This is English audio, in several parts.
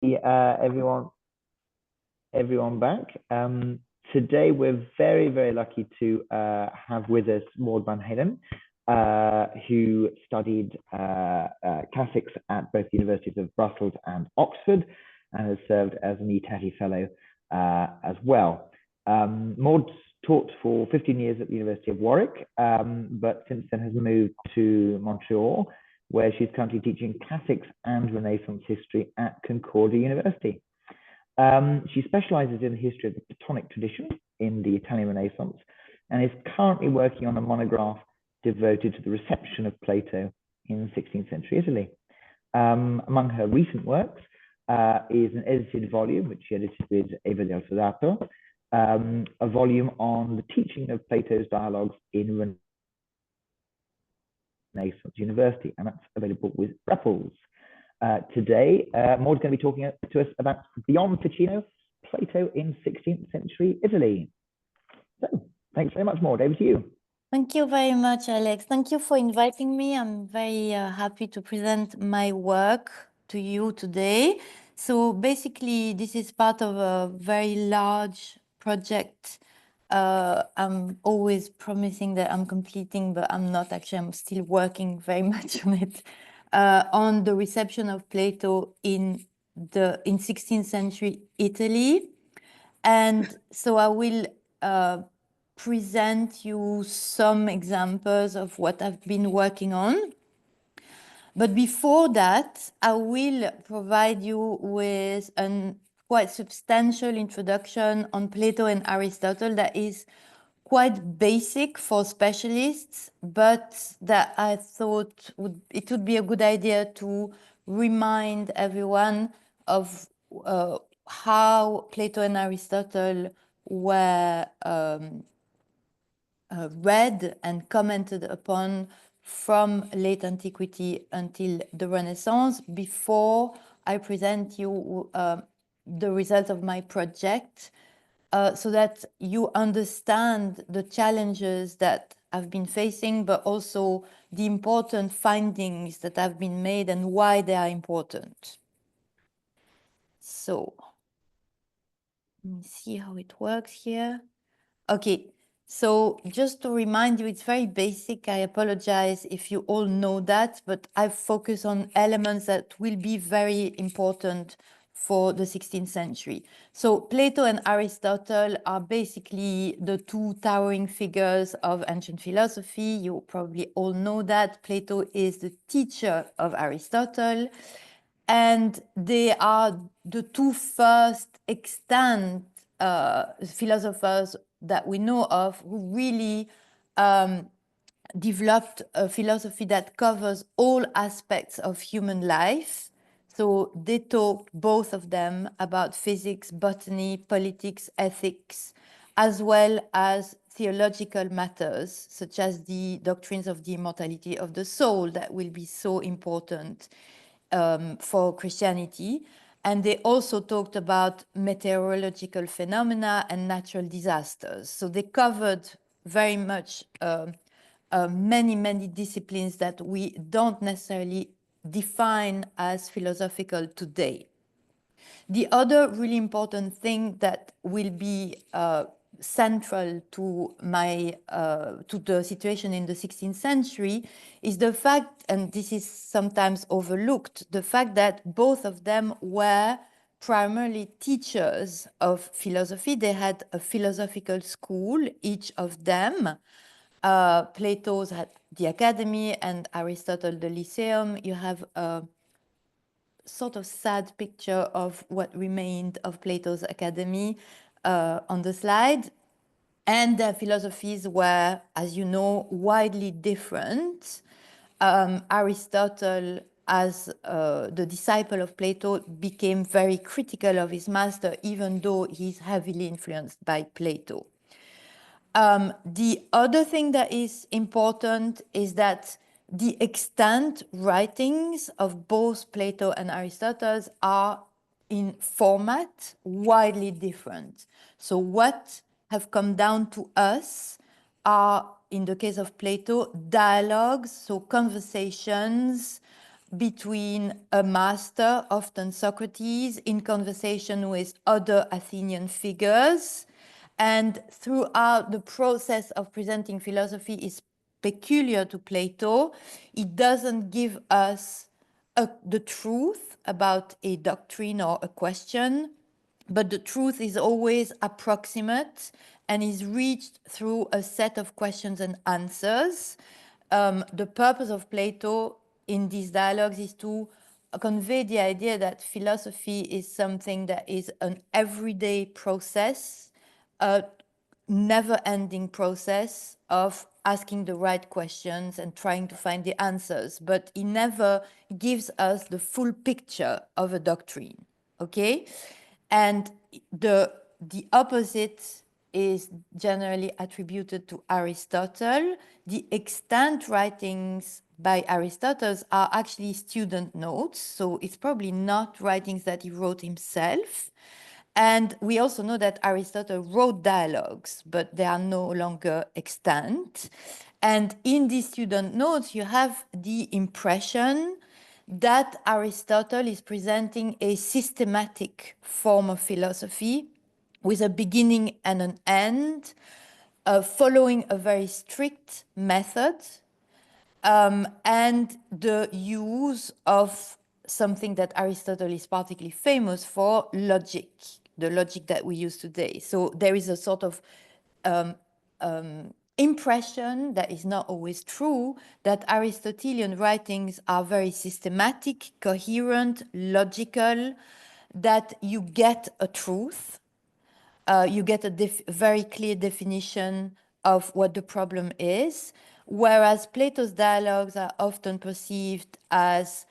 Everyone back. Today we're very lucky to have with us Maude Vanhaelen, who studied classics at both the universities of Brussels and Oxford, and has served as an ETATI fellow as well. Maude's taught for 15 years at the University of Warwick, but since then has moved to Montreal, where she's currently teaching classics and Renaissance history at Concordia University. She specializes in the history of the Platonic tradition in the Italian Renaissance and is currently working on a monograph devoted to the reception of Plato in 16th century Italy. Among her recent works is an edited volume, which she edited with Eva del Sodato, a volume on the teaching of Plato's dialogues in Renaissance University, and that's available with Brussels. Today, Maude's going to be talking to us about Beyond Ficino, Plato in 16th century Italy. So, thanks very much, Maude. Over to you. Thank you very much, Alex. Thank you for inviting me. I'm very happy to present my work to you today. So basically, this is part of a very large project. I'm always promising that I'm completing, but I'm not actually. I'm still working very much on it. On the reception of Plato in 16th century Italy. And so I will present you some examples of what I've been working on. But before that, I will provide you with a quite substantial introduction on Plato and Aristotle that is quite basic for specialists, but that I thought it would be a good idea to remind everyone of how Plato and Aristotle were read and commented upon from late antiquity until the Renaissance before I present you the results of my project, so that you understand the challenges that I've been facing, but also the important findings that have been made and why they are important. So, let me see how it works here. Okay, so just to remind you, it's very basic. I apologize if you all know that, but I focus on elements that will be very important for the 16th century. So Plato and Aristotle are basically the two towering figures of ancient philosophy. You probably all know that. Plato is the teacher of Aristotle, and they are the two first extant philosophers that we know of who really developed a philosophy that covers all aspects of human life. So they talked, both of them, about physics, botany, politics, ethics, as well as theological matters, such as the doctrines of the immortality of the soul that will be so important for Christianity. And they also talked about meteorological phenomena and natural disasters. So they covered very much many disciplines that we don't necessarily define as philosophical today. The other really important thing that will be central to the situation in the 16th century is the fact, and this is sometimes overlooked, the fact that both of them were primarily teachers of philosophy. They had a philosophical school, each of them. Plato's had the academy and Aristotle the Lyceum. You have a sort of sad picture of what remained of Plato's academy on the slide. And their philosophies were, as you know, widely different. Aristotle, as the disciple of Plato, became very critical of his master, even though he's heavily influenced by Plato. The other thing that is important is that the extant writings of both Plato and Aristotle are in format widely different. So what have come down to us are, in the case of Plato, dialogues, so conversations, between a master, often Socrates, in conversation with other Athenian figures. And throughout the process of presenting philosophy is peculiar to Plato. It doesn't give us the truth about a doctrine or a question, but the truth is always approximate and is reached through a set of questions and answers. The purpose of Plato in these dialogues is to convey the idea that philosophy is something that is an everyday process, a never-ending process of asking the right questions and trying to find the answers, but he never gives us the full picture of a doctrine, okay? And the opposite is generally attributed to Aristotle. The extant writings by Aristotle are actually student notes, so it's probably not writings that he wrote himself. And we also know that Aristotle wrote dialogues, but they are no longer extant. And in these student notes, you have the impression that Aristotle is presenting a systematic form of philosophy with a beginning and an end, following a very strict method, and the use of something that Aristotle is particularly famous for, logic, the logic that we use today. So there is a sort of impression that is not always true, that Aristotelian writings are very systematic, coherent, logical, that you get a truth, you get a very clear definition of what the problem is, whereas Plato's dialogues are often perceived as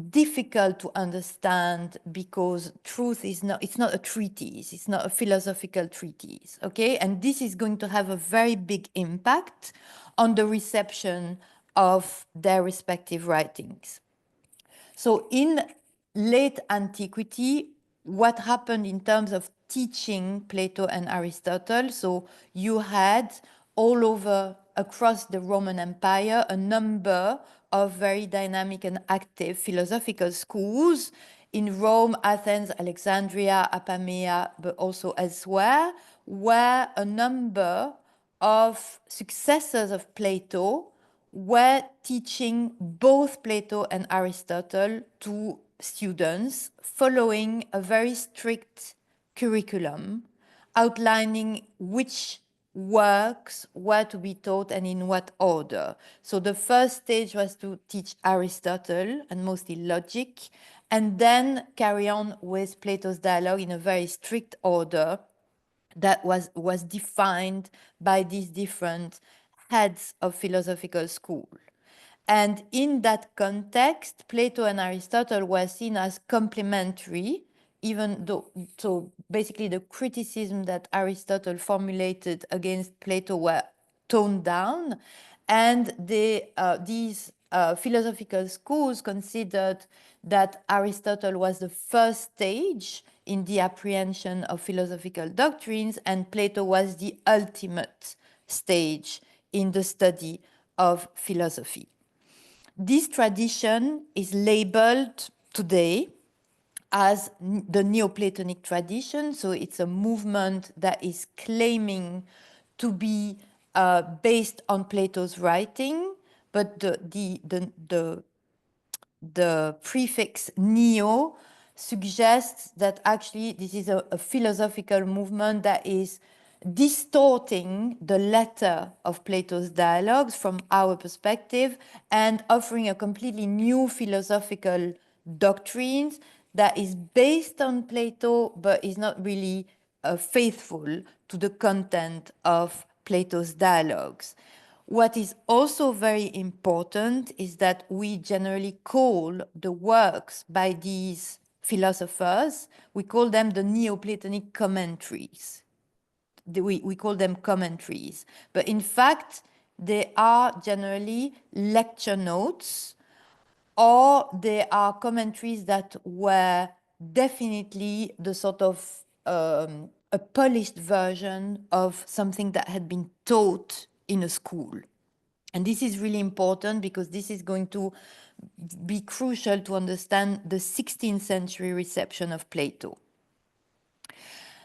difficult to understand because truth is not, it's not a treatise, it's not a philosophical treatise, okay? And this is going to have a very big impact on the reception of their respective writings. So in late antiquity, what happened in terms of teaching Plato and Aristotle? So you had all over across the Roman Empire a number of very dynamic and active philosophical schools in Rome, Athens, Alexandria, Apamea, but also elsewhere, where a number of successors of Plato were teaching both Plato and Aristotle to students following a very strict curriculum outlining which works were to be taught and in what order. So the first stage was to teach Aristotle and mostly logic, and then carry on with Plato's dialogue in a very strict order that was defined by these different heads of philosophical school. And in that context, Plato and Aristotle were seen as complementary, even though, so basically the criticism that Aristotle formulated against Plato were toned down, and these philosophical schools considered that Aristotle was the first stage in the apprehension of philosophical doctrines, and Plato was the ultimate stage in the study of philosophy. This tradition is labeled today as the Neoplatonic tradition. So it's a movement that is claiming to be based on Plato's writing, but the prefix neo suggests that actually this is a philosophical movement that is distorting the letter of Plato's dialogues from our perspective and offering a completely new philosophical doctrines that is based on Plato but is not really faithful to the content of Plato's dialogues. What is also very important is that we generally call the works by these philosophers, we call them the Neoplatonic commentaries. We call them commentaries. But in fact, they are generally lecture notes, or they are commentaries that were definitely the sort of a polished version of something that had been taught in a school. And this is really important because this is going to be crucial to understand the 16th century reception of Plato.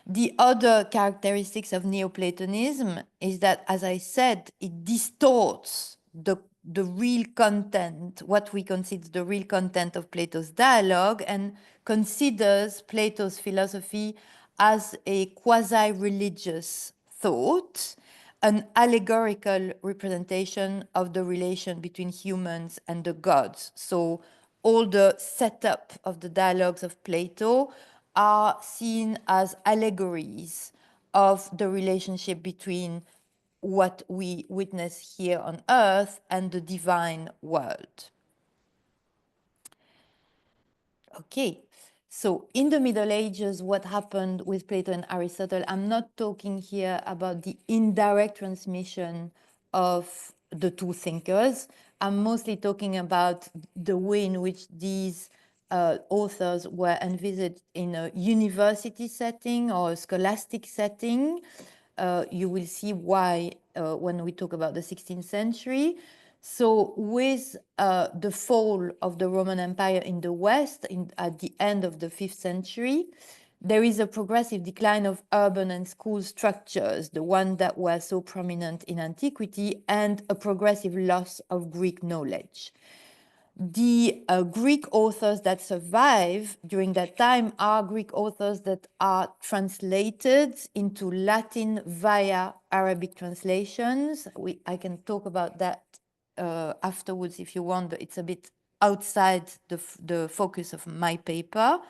The other characteristics of Neoplatonism is that, as I said, it distorts the real content, what we consider the real content of Plato's dialogue, and considers Plato's philosophy as a quasi-religious thought, an allegorical representation of the relation between humans and the gods. So all the setup of the dialogues of Plato are seen as allegories of the relationship between what we witness here on earth and the divine world. Okay, so in the Middle Ages, what happened with Plato and Aristotle, I'm not talking here about the indirect transmission of the two thinkers. I'm mostly talking about the way in which these authors were envisaged in a university setting or a scholastic setting. You will see why when we talk about the 16th century. So with the fall of the Roman Empire in the West at the end of the 5th century, there is a progressive decline of urban and school structures, the one that were so prominent in antiquity, and a progressive loss of Greek knowledge. The Greek authors that survive during that time are Greek authors that are translated into Latin via Arabic translations. I can talk about that afterwards if you want, but it's a bit outside the focus of my paper.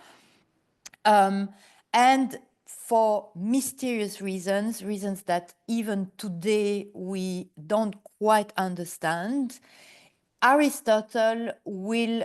And for mysterious reasons, reasons that even today we don't quite understand, Aristotle will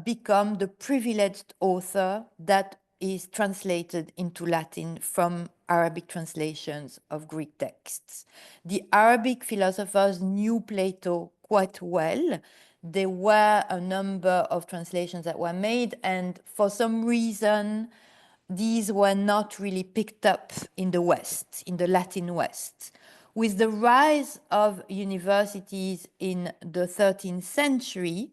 become the privileged author that is translated into Latin from Arabic translations of Greek texts. The Arabic philosophers knew Plato quite well. There were a number of translations that were made, and for some reason, these were not really picked up in the West, in the Latin West. With the rise of universities in the 13th century,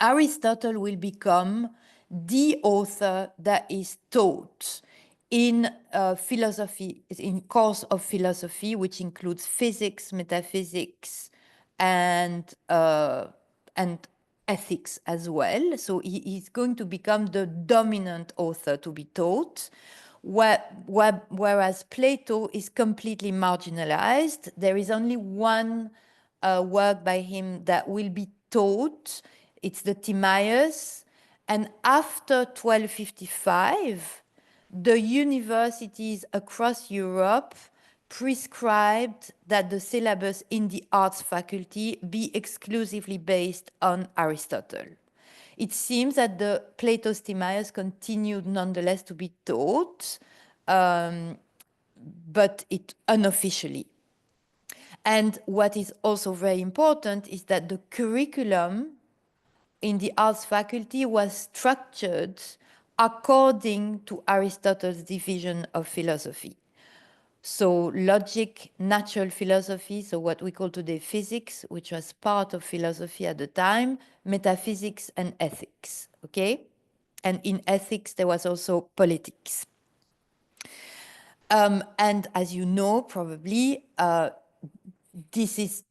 Aristotle will become the author that is taught in philosophy, in course of philosophy, which includes physics, metaphysics, and ethics as well. So he's going to become the dominant author to be taught, whereas Plato is completely marginalized. There is only one work by him that will be taught. It's the Timaeus. And after 1255, the universities across Europe prescribed that the syllabus in the arts faculty be exclusively based on Aristotle. It seems that the Plato's Timaeus continued nonetheless to be taught, but it unofficially. And what is also very important is that the curriculum in the arts faculty was structured according to Aristotle's division of philosophy. So logic, natural philosophy, so what we call today physics, which was part of philosophy at the time, metaphysics and ethics, okay? And in ethics, there was also politics. And as you know, probably, this is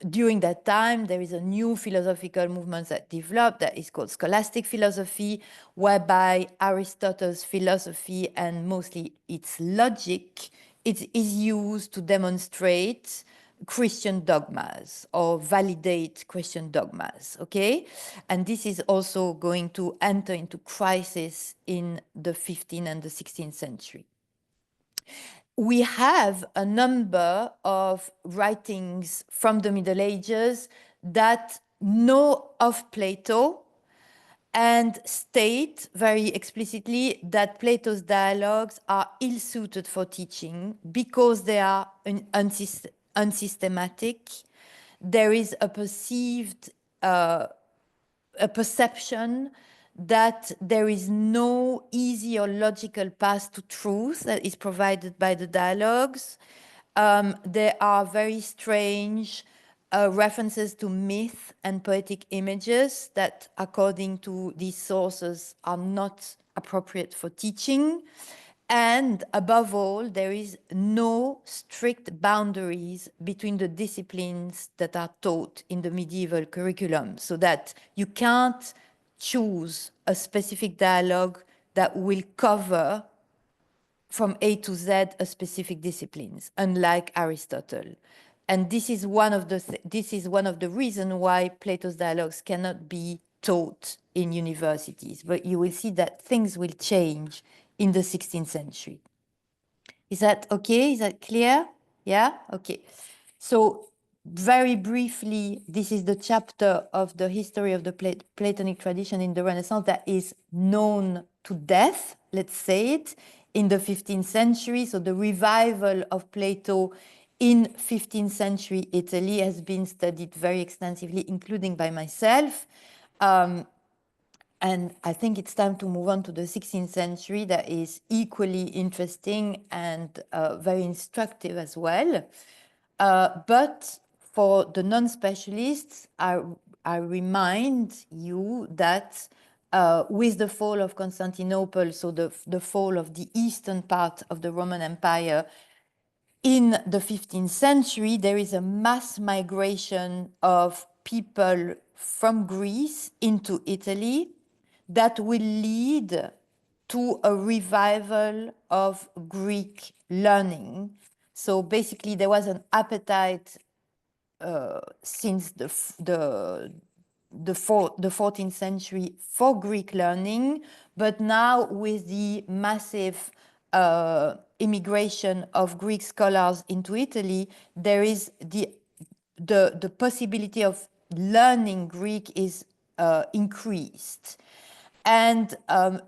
during that time, there is a new philosophical movement that developed that is called scholastic philosophy, whereby Aristotle's philosophy and mostly its logic is used to demonstrate Christian dogmas or validate Christian dogmas, okay? And this is also going to enter into crisis in the 15th and the 16th century. We have a number of writings from the Middle Ages that know of Plato and state very explicitly that Plato's dialogues are ill-suited for teaching because they are unsystematic. There is a perceived a perception that there is no easy or logical path to truth that is provided by the dialogues. They are very strange, references to myth and poetic images that, according to these sources, are not appropriate for teaching. And above all, there is no strict boundaries between the disciplines that are taught in the medieval curriculum, so that you can't choose a specific dialogue that will cover from A to Z a specific disciplines, unlike Aristotle. And this is one of the reasons why Plato's dialogues cannot be taught in universities. But you will see that things will change in the 16th century. Is that okay? Is that clear? Yeah? Okay. So very briefly, this is the chapter of the history of the Platonic tradition in the Renaissance that is known to death, let's say it, in the 15th century. So the revival of Plato in 15th century Italy has been studied very extensively, including by myself. And I think it's time to move on to the 16th century that is equally interesting and very instructive as well. But for the non-specialists, I remind you that with the fall of Constantinople, so the fall of the eastern part of the Roman Empire, in the 15th century, there is a mass migration of people from Greece into Italy that will lead to a revival of Greek learning. So basically, there was an appetite since the 14th century for Greek learning, but now with the massive immigration of Greek scholars into Italy, there is the possibility of learning Greek is increased. And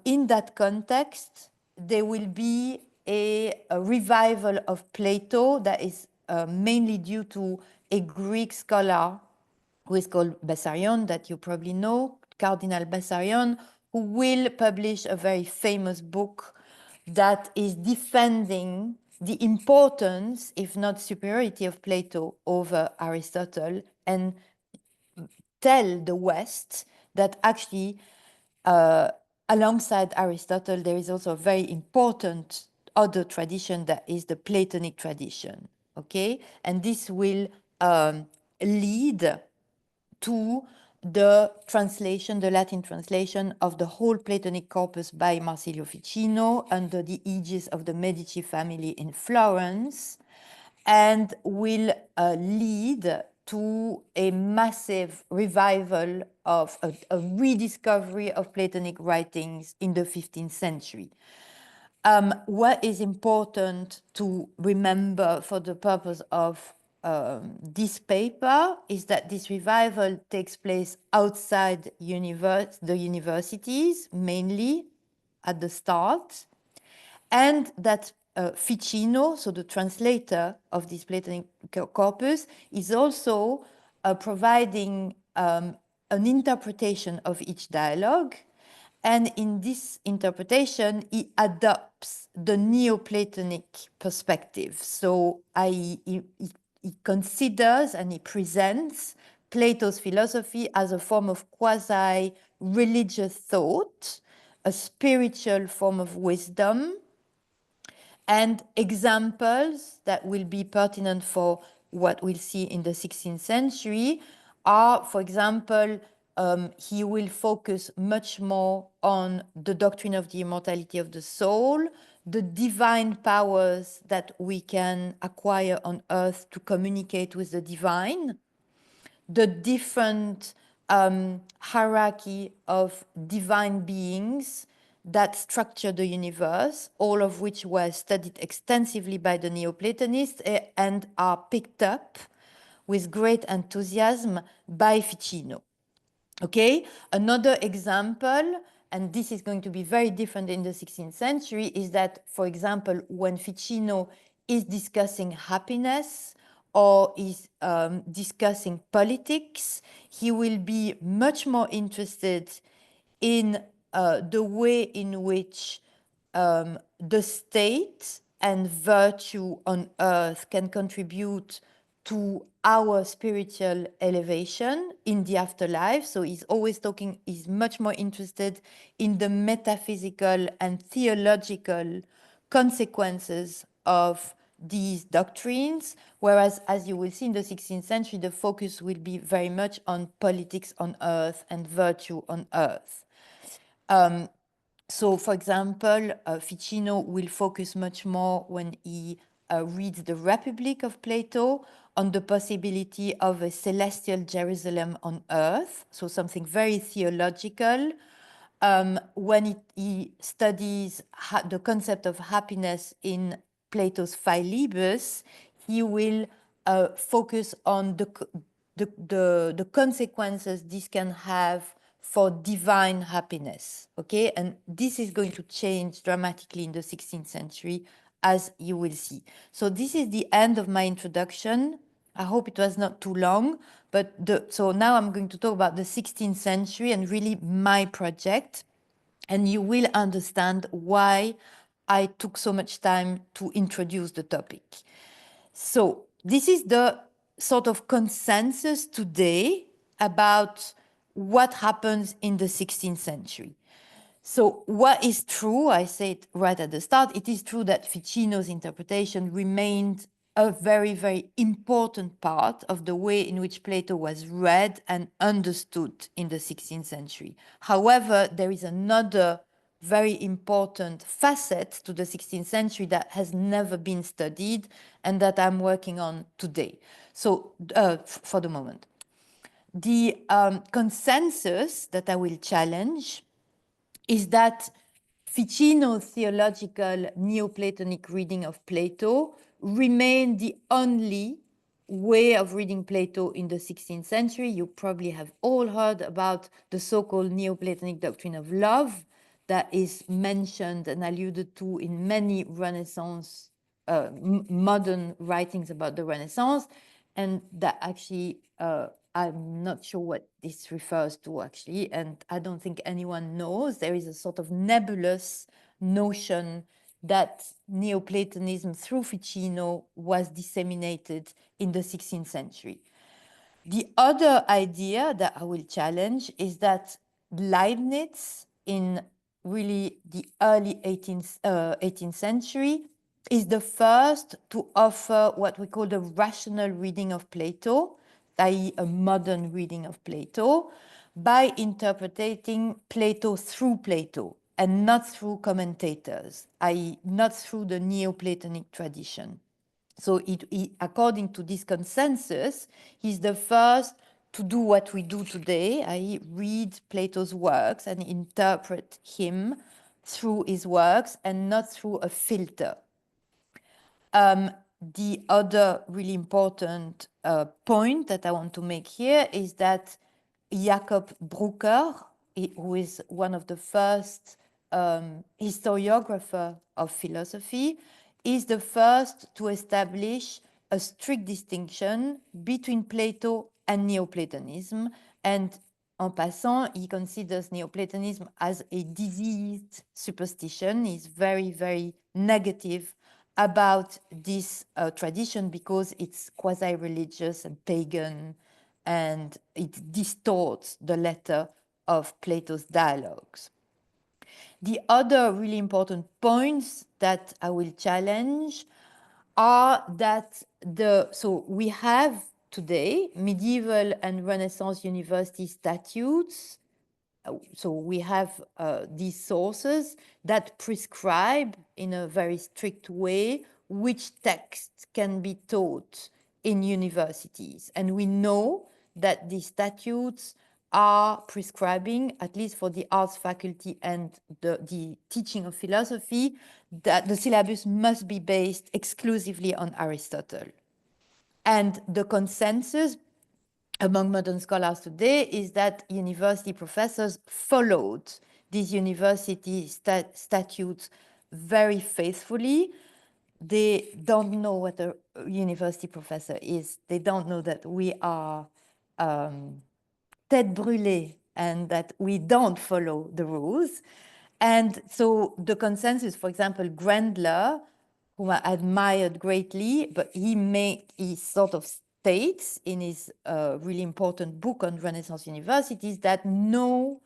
in that context, there will be a revival of Plato that is mainly due to a Greek scholar who is called Bessarion, that you probably know, Cardinal Bessarion, who will publish a very famous book that is defending the importance, if not superiority, of Plato over Aristotle, and tell the West that actually alongside Aristotle, there is also a very important other tradition that is the Platonic tradition, okay? And this will lead to the translation, the Latin translation of the whole Platonic corpus by Marsilio Ficino under the aegis of the Medici family in Florence, and will lead to a massive revival of a rediscovery of Platonic writings in the 15th century. What is important to remember for the purpose of this paper is that this revival takes place outside the universities, mainly at the start, and that Ficino, so the translator of this Platonic corpus, is also providing an interpretation of each dialogue. And in this interpretation, he adopts the Neoplatonic perspective. So he considers and he presents Plato's philosophy as a form of quasi-religious thought, a spiritual form of wisdom, and examples that will be pertinent for what we'll see in the 16th century are, for example, he will focus much more on the doctrine of the immortality of the soul, the divine powers that we can acquire on earth to communicate with the divine, the different hierarchy of divine beings that structure the universe, all of which were studied extensively by the Neoplatonists and are picked up with great enthusiasm by Ficino. Okay, another example, and this is going to be very different in the 16th century, is that, for example, when Ficino is discussing happiness or is discussing politics, he will be much more interested in the way in which the state and virtue on earth can contribute to our spiritual elevation in the afterlife. So he's always talking, he's much more interested in the metaphysical and theological consequences of these doctrines, whereas, as you will see in the 16th century, the focus will be very much on politics on earth and virtue on earth. So, for example, Ficino will focus much more when he reads the Republic of Plato on the possibility of a celestial Jerusalem on earth, so something very theological. When he studies the concept of happiness in Plato's Philebus, he will focus on the consequences this can have for divine happiness, okay? And this is going to change dramatically in the 16th century, as you will see. So this is the end of my introduction. I hope it was not too long, but so now I'm going to talk about the 16th century and really my project, and you will understand why I took so much time to introduce the topic. So this is the sort of consensus today about what happens in the 16th century. So what is true, I said right at the start, it is true that Ficino's interpretation remained a very, very important part of the way in which Plato was read and understood in the 16th century. However, there is another very important facet to the 16th century that has never been studied and that I'm working on today. So for the moment, the consensus that I will challenge is that Ficino's theological Neoplatonic reading of Plato remained the only way of reading Plato in the 16th century. You probably have all heard about the so-called Neoplatonic doctrine of love that is mentioned and alluded to in many Renaissance, modern writings about the Renaissance, and that actually I'm not sure what this refers to actually, and I don't think anyone knows. There is a sort of nebulous notion that Neoplatonism through Ficino was disseminated in the 16th century. The other idea that I will challenge is that Leibniz in really the early 18th century is the first to offer what we call the rational reading of Plato, i.e. a modern reading of Plato, by interpreting Plato through Plato and not through commentators, i.e. not through the Neoplatonic tradition. So according to this consensus, he's the first to do what we do today, i.e. read Plato's works and interpret him through his works and not through a filter. The other really important point that I want to make here is that Jakob Brucker, who is one of the first historiographer of philosophy, is the first to establish a strict distinction between Plato and Neoplatonism. And en passant, he considers Neoplatonism as a diseased superstition. He's very, very negative about this tradition because it's quasi-religious and pagan, and it distorts the letter of Plato's dialogues. The other really important points that I will challenge are that so we have today medieval and Renaissance university statutes. So we have these sources that prescribe in a very strict way which texts can be taught in universities. And we know that these statutes are prescribing, at least for the arts faculty and the teaching of philosophy, that the syllabus must be based exclusively on Aristotle. And the consensus among modern scholars today is that university professors followed these university statutes very faithfully. They don't know what a university professor is. They don't know that we are tête brûlée and that we don't follow the rules. And so the consensus, for example, Grendler, whom I admired greatly, but he sort of states in his really important book on Renaissance universities that no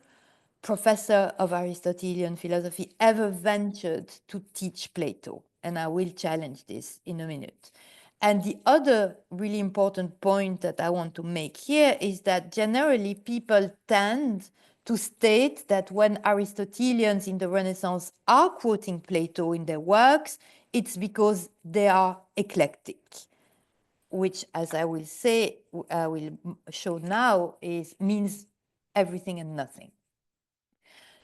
professor of Aristotelian philosophy ever ventured to teach Plato. And I will challenge this in a minute. And the other really important point that I want to make here is that generally people tend to state that when Aristotelians in the Renaissance are quoting Plato in their works, it's because they are eclectic, which, as I will say, I will show now, means everything and nothing.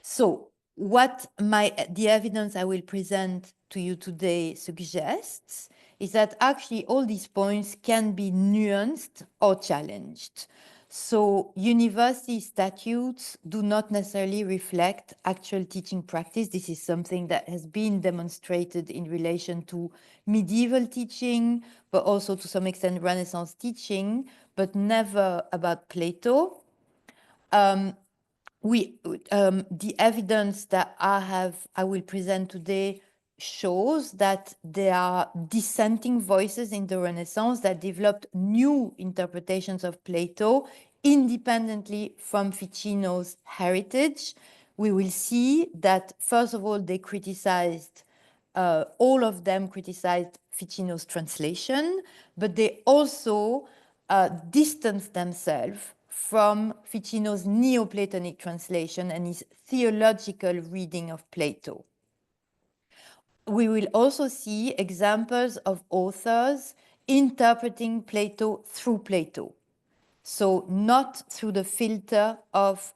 So what the evidence I will present to you today suggests is that actually all these points can be nuanced or challenged. So university statutes do not necessarily reflect actual teaching practice. This is something that has been demonstrated in relation to medieval teaching, but also to some extent Renaissance teaching, but never about Plato. The evidence that I will present today shows that there are dissenting voices in the Renaissance that developed new interpretations of Plato independently from Ficino's heritage. We will see that, first of all, they criticized, all of them criticized Ficino's translation, but they also distanced themselves from Ficino's Neoplatonic translation and his theological reading of Plato. We will also see examples of authors interpreting Plato through Plato. So not through the filter of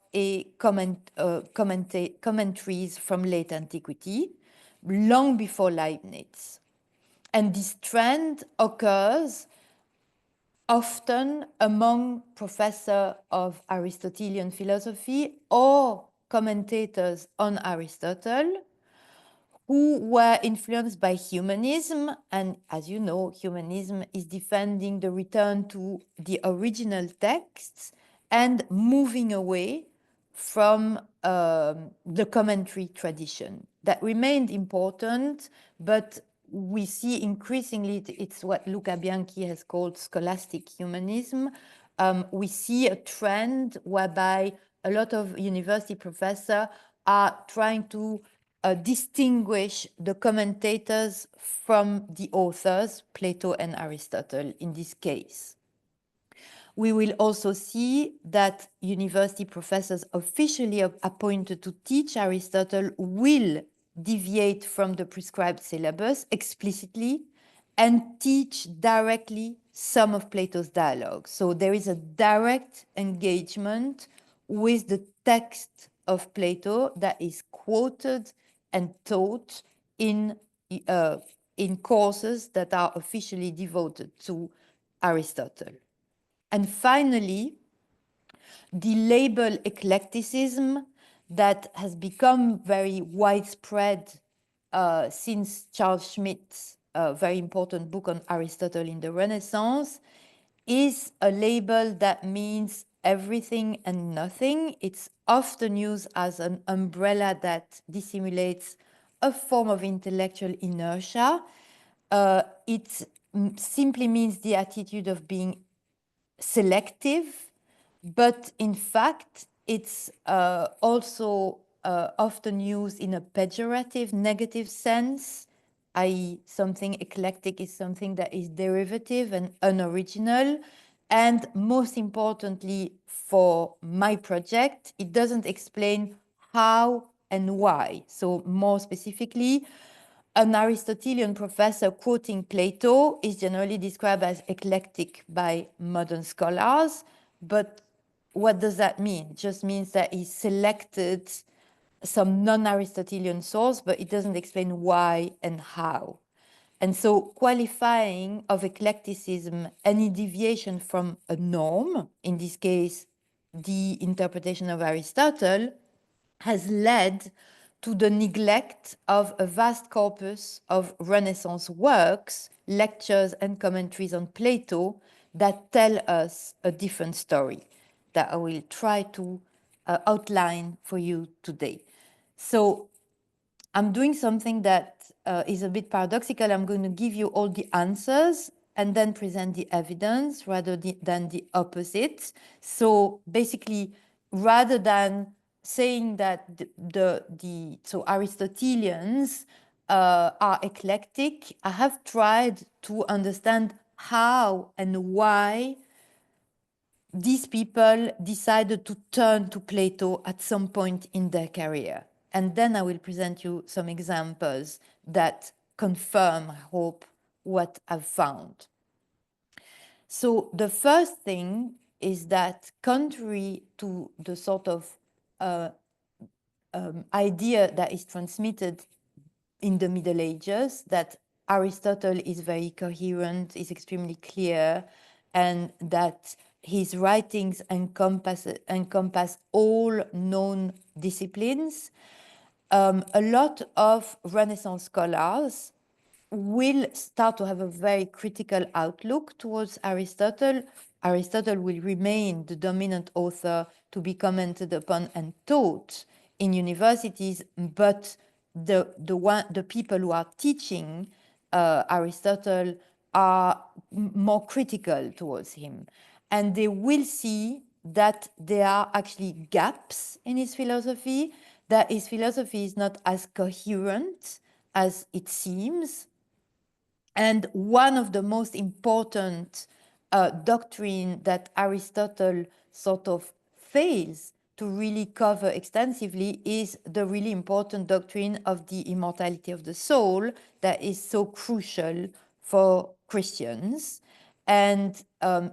commentaries from late antiquity, long before Leibniz. And this trend occurs often among professors of Aristotelian philosophy or commentators on Aristotle who were influenced by humanism. And as you know, humanism is defending the return to the original texts and moving away from the commentary tradition. That remained important, but we see increasingly, it's what Luca Bianchi has called scholastic humanism. We see a trend whereby a lot of university professors are trying to distinguish the commentators from the authors, Plato and Aristotle in this case. We will also see that university professors officially appointed to teach Aristotle will deviate from the prescribed syllabus explicitly and teach directly some of Plato's dialogues. So there is a direct engagement with the text of Plato that is quoted and taught in courses that are officially devoted to Aristotle. And finally, the label eclecticism that has become very widespread since Charles Schmidt's very important book on Aristotle in the Renaissance is a label that means everything and nothing. It's often used as an umbrella that dissimulates a form of intellectual inertia. It simply means the attitude of being selective, but in fact, it's also often used in a pejorative, negative sense, i.e. something eclectic is something that is derivative and unoriginal. And most importantly, for my project, it doesn't explain how and why. So more specifically, an Aristotelian professor quoting Plato is generally described as eclectic by modern scholars. But what does that mean? It just means that he selected some non-Aristotelian source, but it doesn't explain why and how. And so qualifying of eclecticism any deviation from a norm, in this case, the interpretation of Aristotle, has led to the neglect of a vast corpus of Renaissance works, lectures, and commentaries on Plato that tell us a different story that I will try to outline for you today. So I'm doing something that is a bit paradoxical. I'm going to give you all the answers and then present the evidence rather than the opposite. So basically, rather than saying that so Aristotelians are eclectic, I have tried to understand how and why these people decided to turn to Plato at some point in their career. And then I will present you some examples that confirm, I hope, what I've found. So the first thing is that contrary to the sort of idea that is transmitted in the Middle Ages, that Aristotle is very coherent, is extremely clear, and that his writings encompass all known disciplines, a lot of Renaissance scholars will start to have a very critical outlook towards Aristotle. Aristotle will remain the dominant author to be commented upon and taught in universities, but the people who are teaching Aristotle are more critical towards him. And they will see that there are actually gaps in his philosophy, that his philosophy is not as coherent as it seems. And one of the most important doctrine that Aristotle sort of fails to really cover extensively is the really important doctrine of the immortality of the soul that is so crucial for Christians. And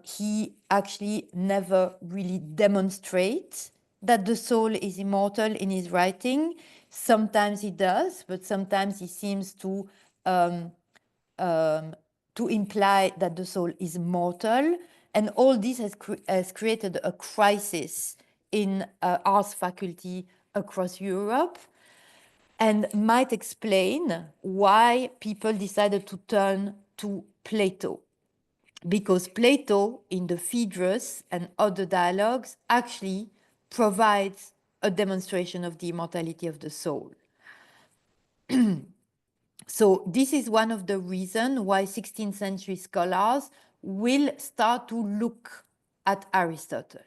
he actually never really demonstrates that the soul is immortal in his writing. Sometimes he does, but sometimes he seems to imply that the soul is mortal. And all this has created a crisis in arts faculty across Europe, and might explain why people decided to turn to Plato. Because Plato, in the Phaedrus and other dialogues, actually provides a demonstration of the immortality of the soul. So this is one of the reasons why 16th century scholars will start to look at Aristotle.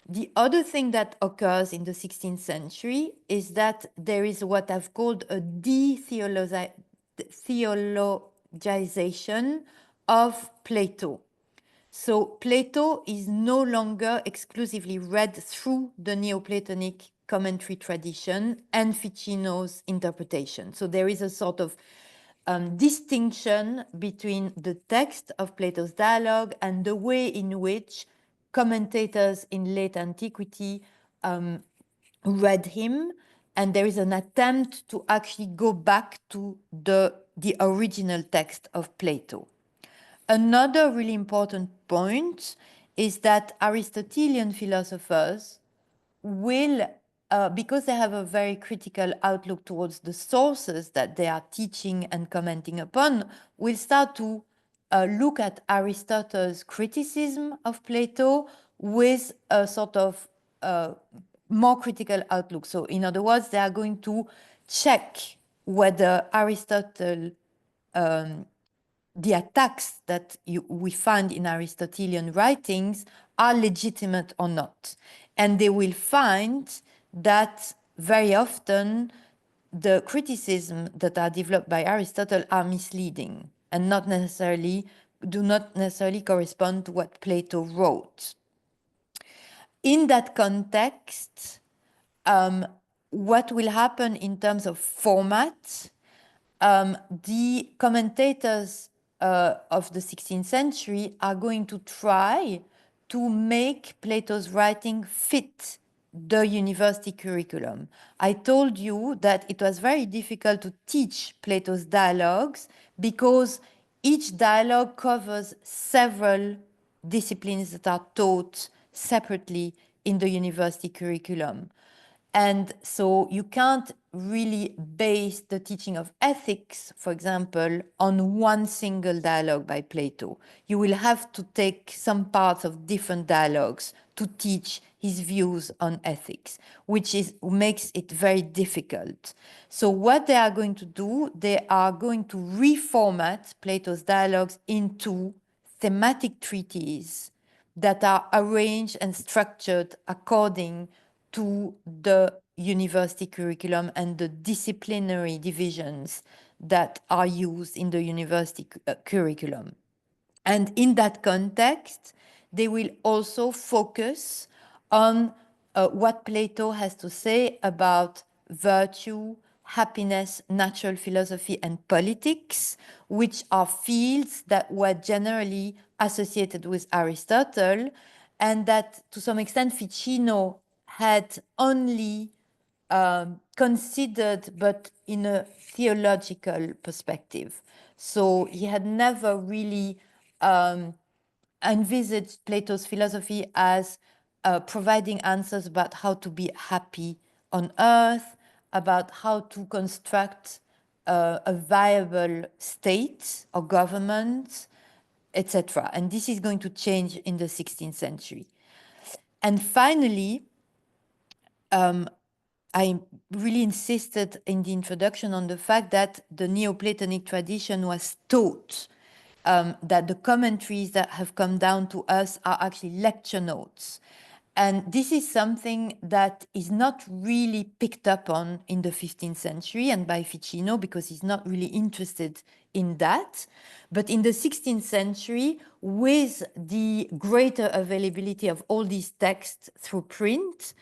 The other thing that occurs in the 16th century is that there is what I've called a de-theologization of Plato. So Plato is no longer exclusively read through the Neoplatonic commentary tradition and Ficino's interpretation. So there is a sort of distinction between the text of Plato's dialogue and the way in which commentators in late antiquity read him. And there is an attempt to actually go back to the original text of Plato. Another really important point is that Aristotelian philosophers will, because they have a very critical outlook towards the sources that they are teaching and commenting upon, will start to look at Aristotle's criticism of Plato with a sort of more critical outlook. So in other words, they are going to check whether Aristotle the attacks that we find in Aristotelian writings are legitimate or not. And they will find that very often the criticism that are developed by Aristotle are misleading and do not necessarily correspond to what Plato wrote. In that context, what will happen in terms of format? The commentators of the 16th century are going to try to make Plato's writing fit the university curriculum. I told you that it was very difficult to teach Plato's dialogues because each dialogue covers several disciplines that are taught separately in the university curriculum. And so you can't really base the teaching of ethics, for example, on one single dialogue by Plato. You will have to take some parts of different dialogues to teach his views on ethics, which makes it very difficult. So what they are going to do, they are going to reformat Plato's dialogues into thematic treatises that are arranged and structured according to the university curriculum and the disciplinary divisions that are used in the university curriculum. And in that context, they will also focus on what Plato has to say about virtue, happiness, natural philosophy, and politics, which are fields that were generally associated with Aristotle, and that to some extent Ficino had only considered, but in a theological perspective. So he had never really envisaged Plato's philosophy as providing answers about how to be happy on earth, about how to construct a viable state or government, etc. And this is going to change in the 16th century. And finally, I really insisted in the introduction on the fact that the Neoplatonic tradition was taught, that the commentaries that have come down to us are actually lecture notes. And this is something that is not really picked up on in the 15th century and by Ficino, because he's not really interested in that. But in the 16th century, with the greater availability of all these texts through print,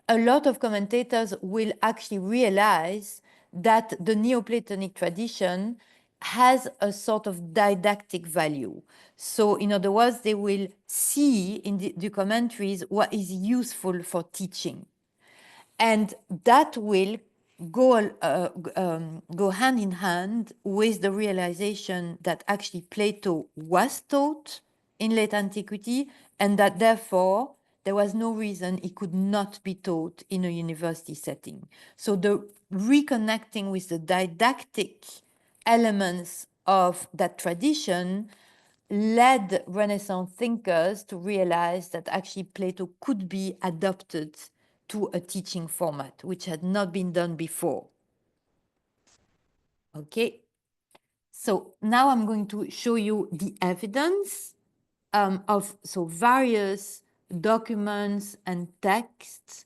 a lot of commentators will actually realize that the Neoplatonic tradition has a sort of didactic value. So in other words, they will see in the commentaries what is useful for teaching. And that will go hand in hand with the realization that actually Plato was taught in late antiquity, and that therefore there was no reason he could not be taught in a university setting. So the reconnecting with the didactic elements of that tradition led Renaissance thinkers to realize that actually Plato could be adopted to a teaching format, which had not been done before. Okay, so now I'm going to show you the evidence of various documents and texts,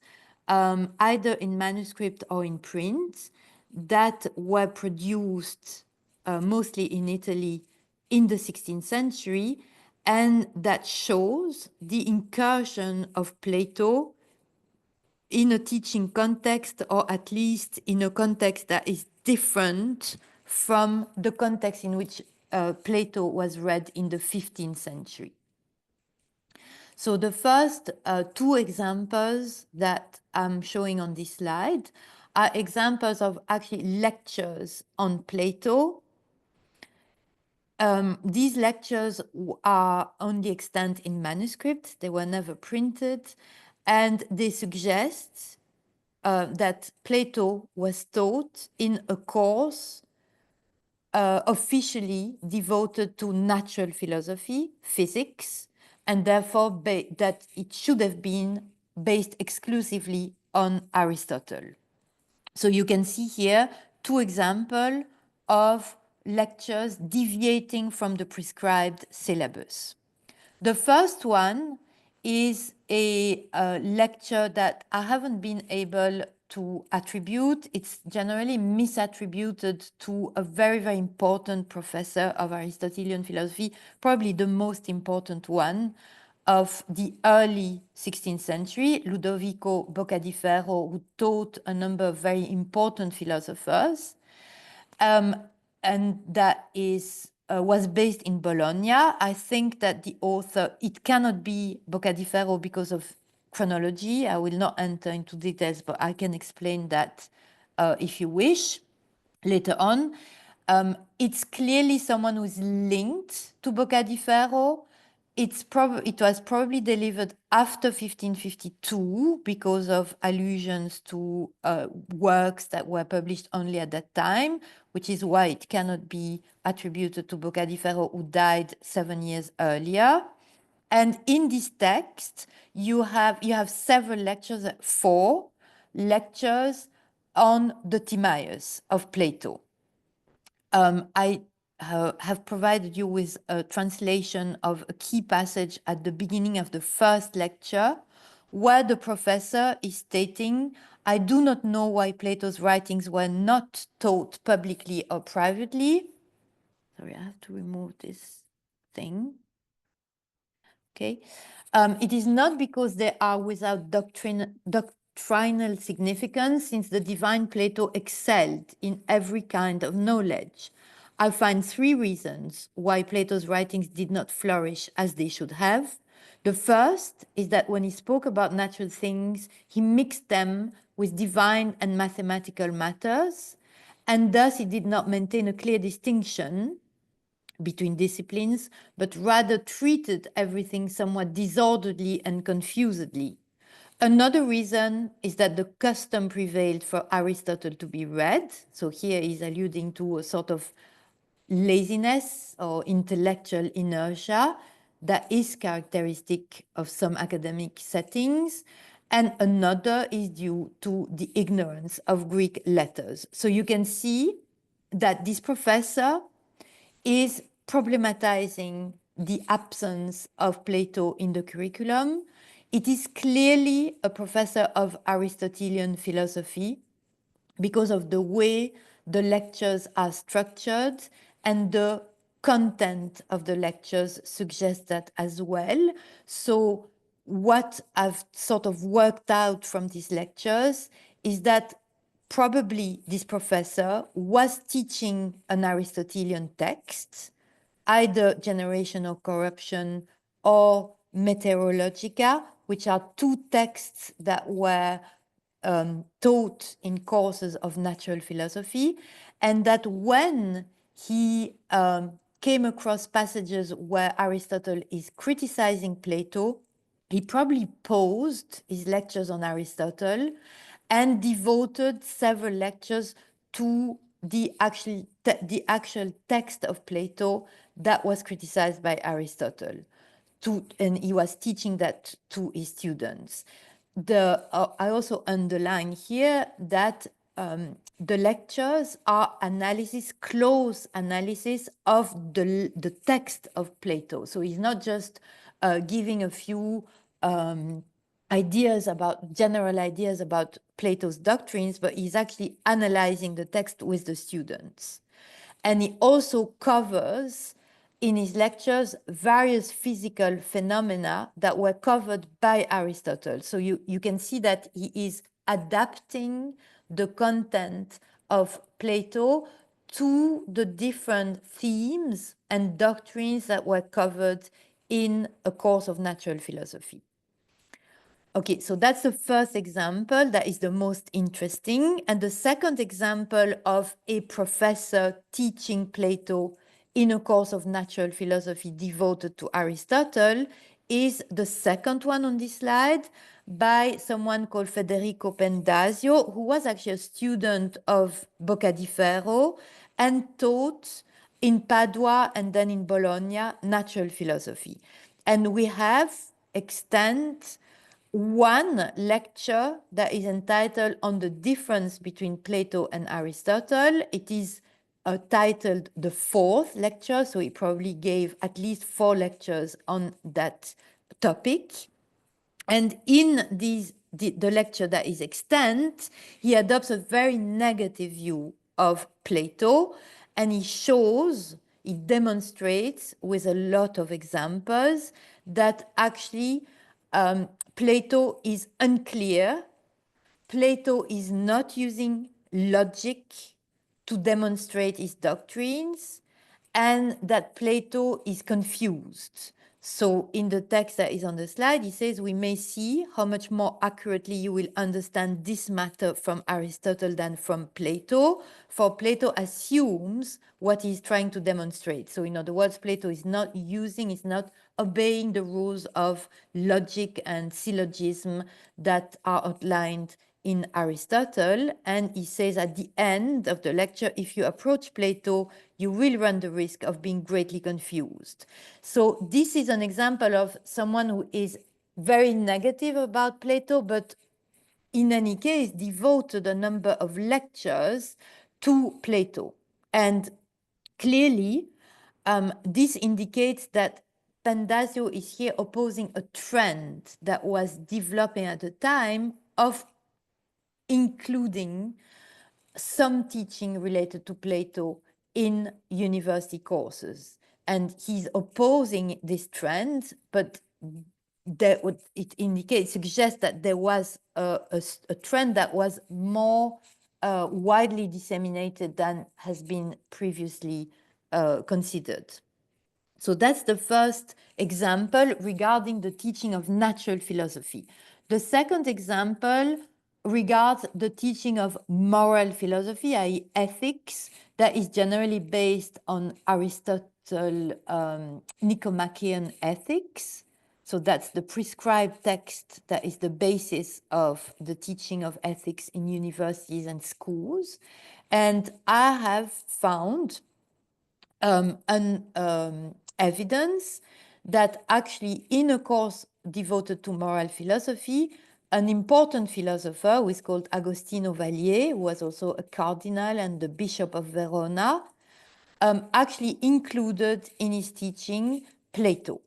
either in manuscript or in print, that were produced mostly in Italy in the 16th century, and that shows the incursion of Plato in a teaching context, or at least in a context that is different from the context in which Plato was read in the 15th century. So the first two examples that I'm showing on this slide are examples of actually lectures on Plato. These lectures are only extant in manuscript. They were never printed, and they suggest that Plato was taught in a course officially devoted to natural philosophy, physics, and therefore that it should have been based exclusively on Aristotle. So you can see here two examples of lectures deviating from the prescribed syllabus. The first one is a lecture that I haven't been able to attribute. It's generally misattributed to a very, very important professor of Aristotelian philosophy, probably the most important one of the early 16th century, Ludovico Boccadifero, who taught a number of very important philosophers. And that was based in Bologna. I think that the author, it cannot be Boccadifero because of chronology. I will not enter into details, but I can explain that if you wish later on. It's clearly someone who is linked to Boccadifero. It was probably delivered after 1552 because of allusions to works that were published only at that time, which is why it cannot be attributed to Boccadifero, who died 7 years earlier. And in this text, you have several lectures, 4 lectures on the Timaeus of Plato. I have provided you with a translation of a key passage at the beginning of the first lecture, where the professor is stating, I do not know why Plato's writings were not taught publicly or privately. Sorry, I have to remove this thing. Okay. It is not because they are without doctrinal significance, since the divine Plato excelled in every kind of knowledge. I find three reasons why Plato's writings did not flourish as they should have. The first is that when he spoke about natural things, he mixed them with divine and mathematical matters, and thus he did not maintain a clear distinction between disciplines, but rather treated everything somewhat disorderly and confusedly. Another reason is that the custom prevailed for Aristotle to be read. So here he's alluding to a sort of laziness or intellectual inertia that is characteristic of some academic settings. And another is due to the ignorance of Greek letters. So you can see that this professor is problematizing the absence of Plato in the curriculum. It is clearly a professor of Aristotelian philosophy because of the way the lectures are structured, and the content of the lectures suggests that as well. So what I've sort of worked out from these lectures is that probably this professor was teaching an Aristotelian text, either Generational Corruption or Meteorologica, which are two texts that were taught in courses of natural philosophy, and that when he came across passages where Aristotle is criticizing Plato, he probably paused his lectures on Aristotle and devoted several lectures to the actual text of Plato that was criticized by Aristotle. And he was teaching that to his students. I also underline here that the lectures are close analysis of the text of Plato. So he's not just giving a few general ideas about Plato's doctrines, but he's actually analyzing the text with the students. And he also covers in his lectures various physical phenomena that were covered by Aristotle. So you can see that he is adapting the content of Plato to the different themes and doctrines that were covered in a course of natural philosophy. Okay, so that's the first example that is the most interesting. And the second example of a professor teaching Plato in a course of natural philosophy devoted to Aristotle is the second one on this slide, by someone called Federico Pendasio, who was actually a student of Boccadifero and taught in Padua and then in Bologna natural philosophy. And we have extant one lecture that is entitled On the Difference Between Plato and Aristotle. It is titled the fourth lecture, so he probably gave at least 4 lectures on that topic. And in the lecture that is extant, he adopts a very negative view of Plato, and he demonstrates with a lot of examples that actually Plato is unclear. Plato is not using logic to demonstrate his doctrines, and that Plato is confused. So in the text that is on the slide, he says, we may see how much more accurately you will understand this matter from Aristotle than from Plato. For Plato assumes what he's trying to demonstrate. So in other words, Plato is not obeying the rules of logic and syllogism that are outlined in Aristotle. And he says at the end of the lecture, if you approach Plato, you will run the risk of being greatly confused. So this is an example of someone who is very negative about Plato, but in any case devoted a number of lectures to Plato. And Clearly, this indicates that Pandazio is here opposing a trend that was developing at the time of including some teaching related to Plato in university courses. And he's opposing this trend, but it suggests that there was a trend that was more widely disseminated than has been previously considered. So that's the first example regarding the teaching of natural philosophy. The second example regards the teaching of moral philosophy, i.e. ethics, that is generally based on Aristotle Nicomachean ethics. So that's the prescribed text that is the basis of the teaching of ethics in universities and schools. And I have found evidence that actually in a course devoted to moral philosophy, an important philosopher who is called Agostino Vallier, who was also a cardinal and the Bishop of Verona, actually included in his teaching Plato.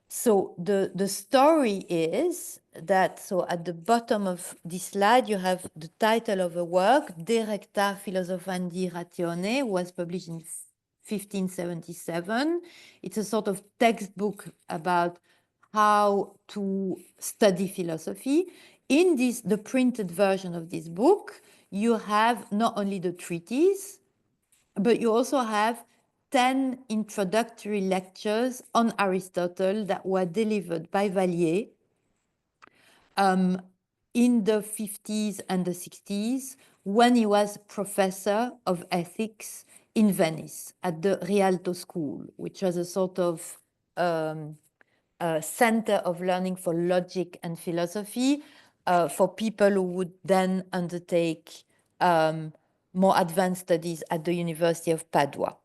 So the story is that, so at the bottom of this slide, you have the title of a work, De Recta Philosophandi Ratione, was published in 1577. It's a sort of textbook about how to study philosophy. In this, the printed version of this book, you have not only the treatise, but you also have 10 introductory lectures on Aristotle that were delivered by Vallier in the 50s and the 60s when he was professor of ethics in Venice at the Rialto School, which was a sort of center of learning for logic and philosophy for people who would then undertake more advanced studies at the University of Padua.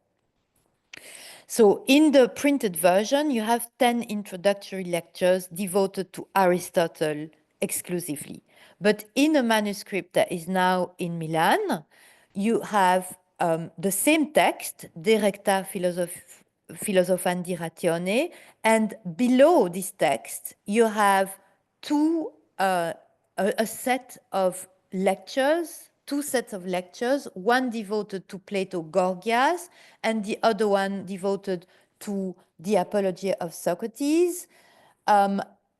So in the printed version, you have 10 introductory lectures devoted to Aristotle exclusively. But in a manuscript that is now in Milan, you have the same text, De Recta Philosophandi Ratione, and below this text, you have a set of lectures, two sets of lectures, one devoted to Plato Gorgias and the other one devoted to the Apology of Socrates.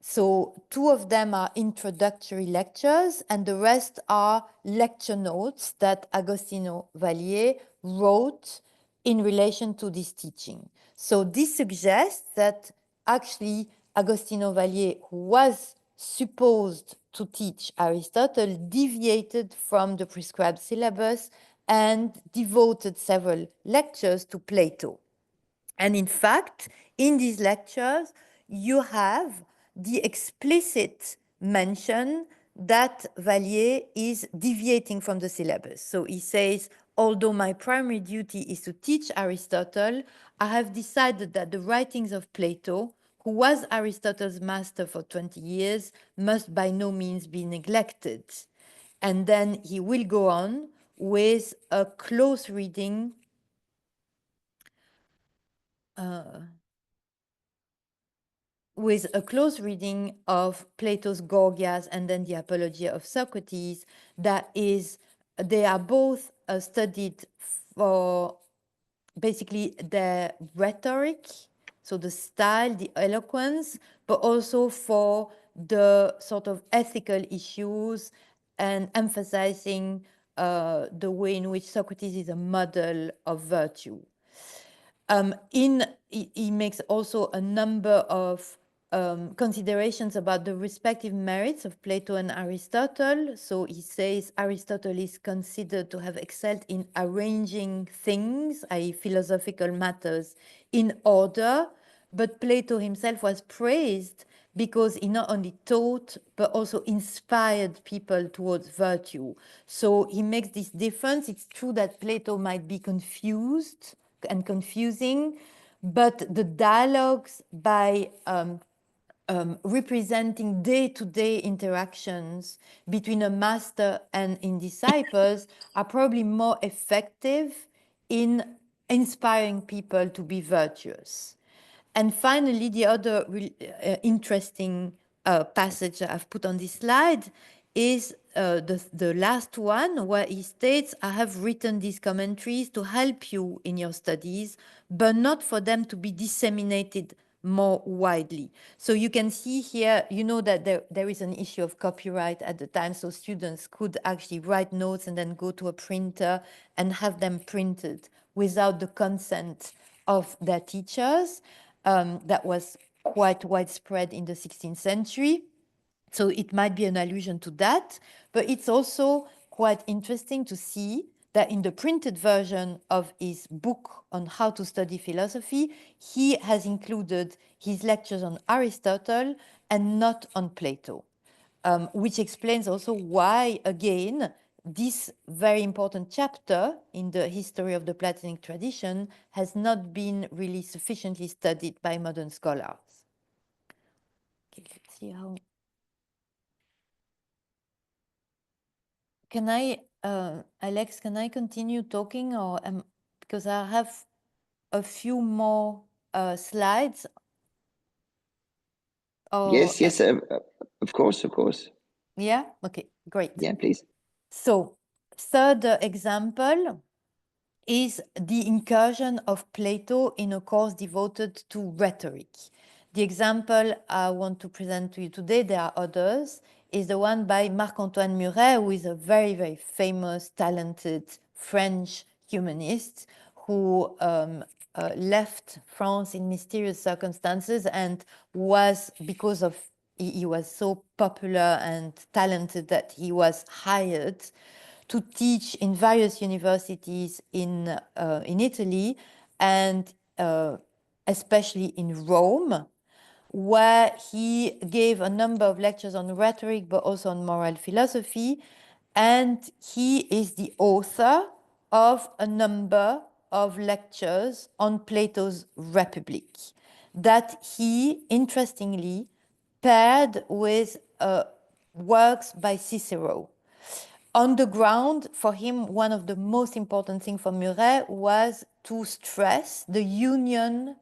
So two of them are introductory lectures and the rest are lecture notes that Agostino Vallier wrote in relation to this teaching. So this suggests that actually Agostino Vallier, who was supposed to teach Aristotle, deviated from the prescribed syllabus and devoted several lectures to Plato. And in fact, in these lectures, you have the explicit mention that Vallier is deviating from the syllabus. So he says, although my primary duty is to teach Aristotle, I have decided that the writings of Plato, who was Aristotle's master for 20 years, must by no means be neglected. And then he will go on with a close reading of Plato's Gorgias and then the Apology of Socrates. That is, they are both studied for basically their rhetoric, so the style, the eloquence, but also for the sort of ethical issues and emphasizing the way in which Socrates is a model of virtue. He makes also a number of considerations about the respective merits of Plato and Aristotle. So he says Aristotle is considered to have excelled in arranging things, i.e. philosophical matters, in order, but Plato himself was praised because he not only taught, but also inspired people towards virtue. So he makes this difference. It's true that Plato might be confused and confusing, but the dialogues by representing day-to-day interactions between a master and in disciples are probably more effective in inspiring people to be virtuous. And finally, the other interesting passage that I've put on this slide is the last one, where he states, I have written these commentaries to help you in your studies, but not for them to be disseminated more widely. So you can see here, you know that there is an issue of copyright at the time, so students could actually write notes and then go to a printer and have them printed without the consent of their teachers. That was quite widespread in the 16th century. So it might be an allusion to that, but it's also quite interesting to see that in the printed version of his book on how to study philosophy, he has included his lectures on Aristotle and not on Plato, which explains also why, again, this very important chapter in the history of the Platonic tradition has not been really sufficiently studied by modern scholars. Okay, let's see how. Can I, Alex, can I continue talking, or because I have a few more slides? Or, Yes, of course. Yeah, okay, great. Yeah, please. So, third example is the incursion of Plato in a course devoted to rhetoric. The example I want to present to you today, there are others, is the one by Marc-Antoine Muret, who is a very, very famous, talented French humanist who left France in mysterious circumstances and was, because of he was so popular and talented, that he was hired to teach in various universities in Italy, and especially in Rome, where he gave a number of lectures on rhetoric, but also on moral philosophy. And he is the author of a number of lectures on Plato's Republic that he, interestingly, paired with works by Cicero. On the ground, for him, one of the most important things for Muret was to stress the union,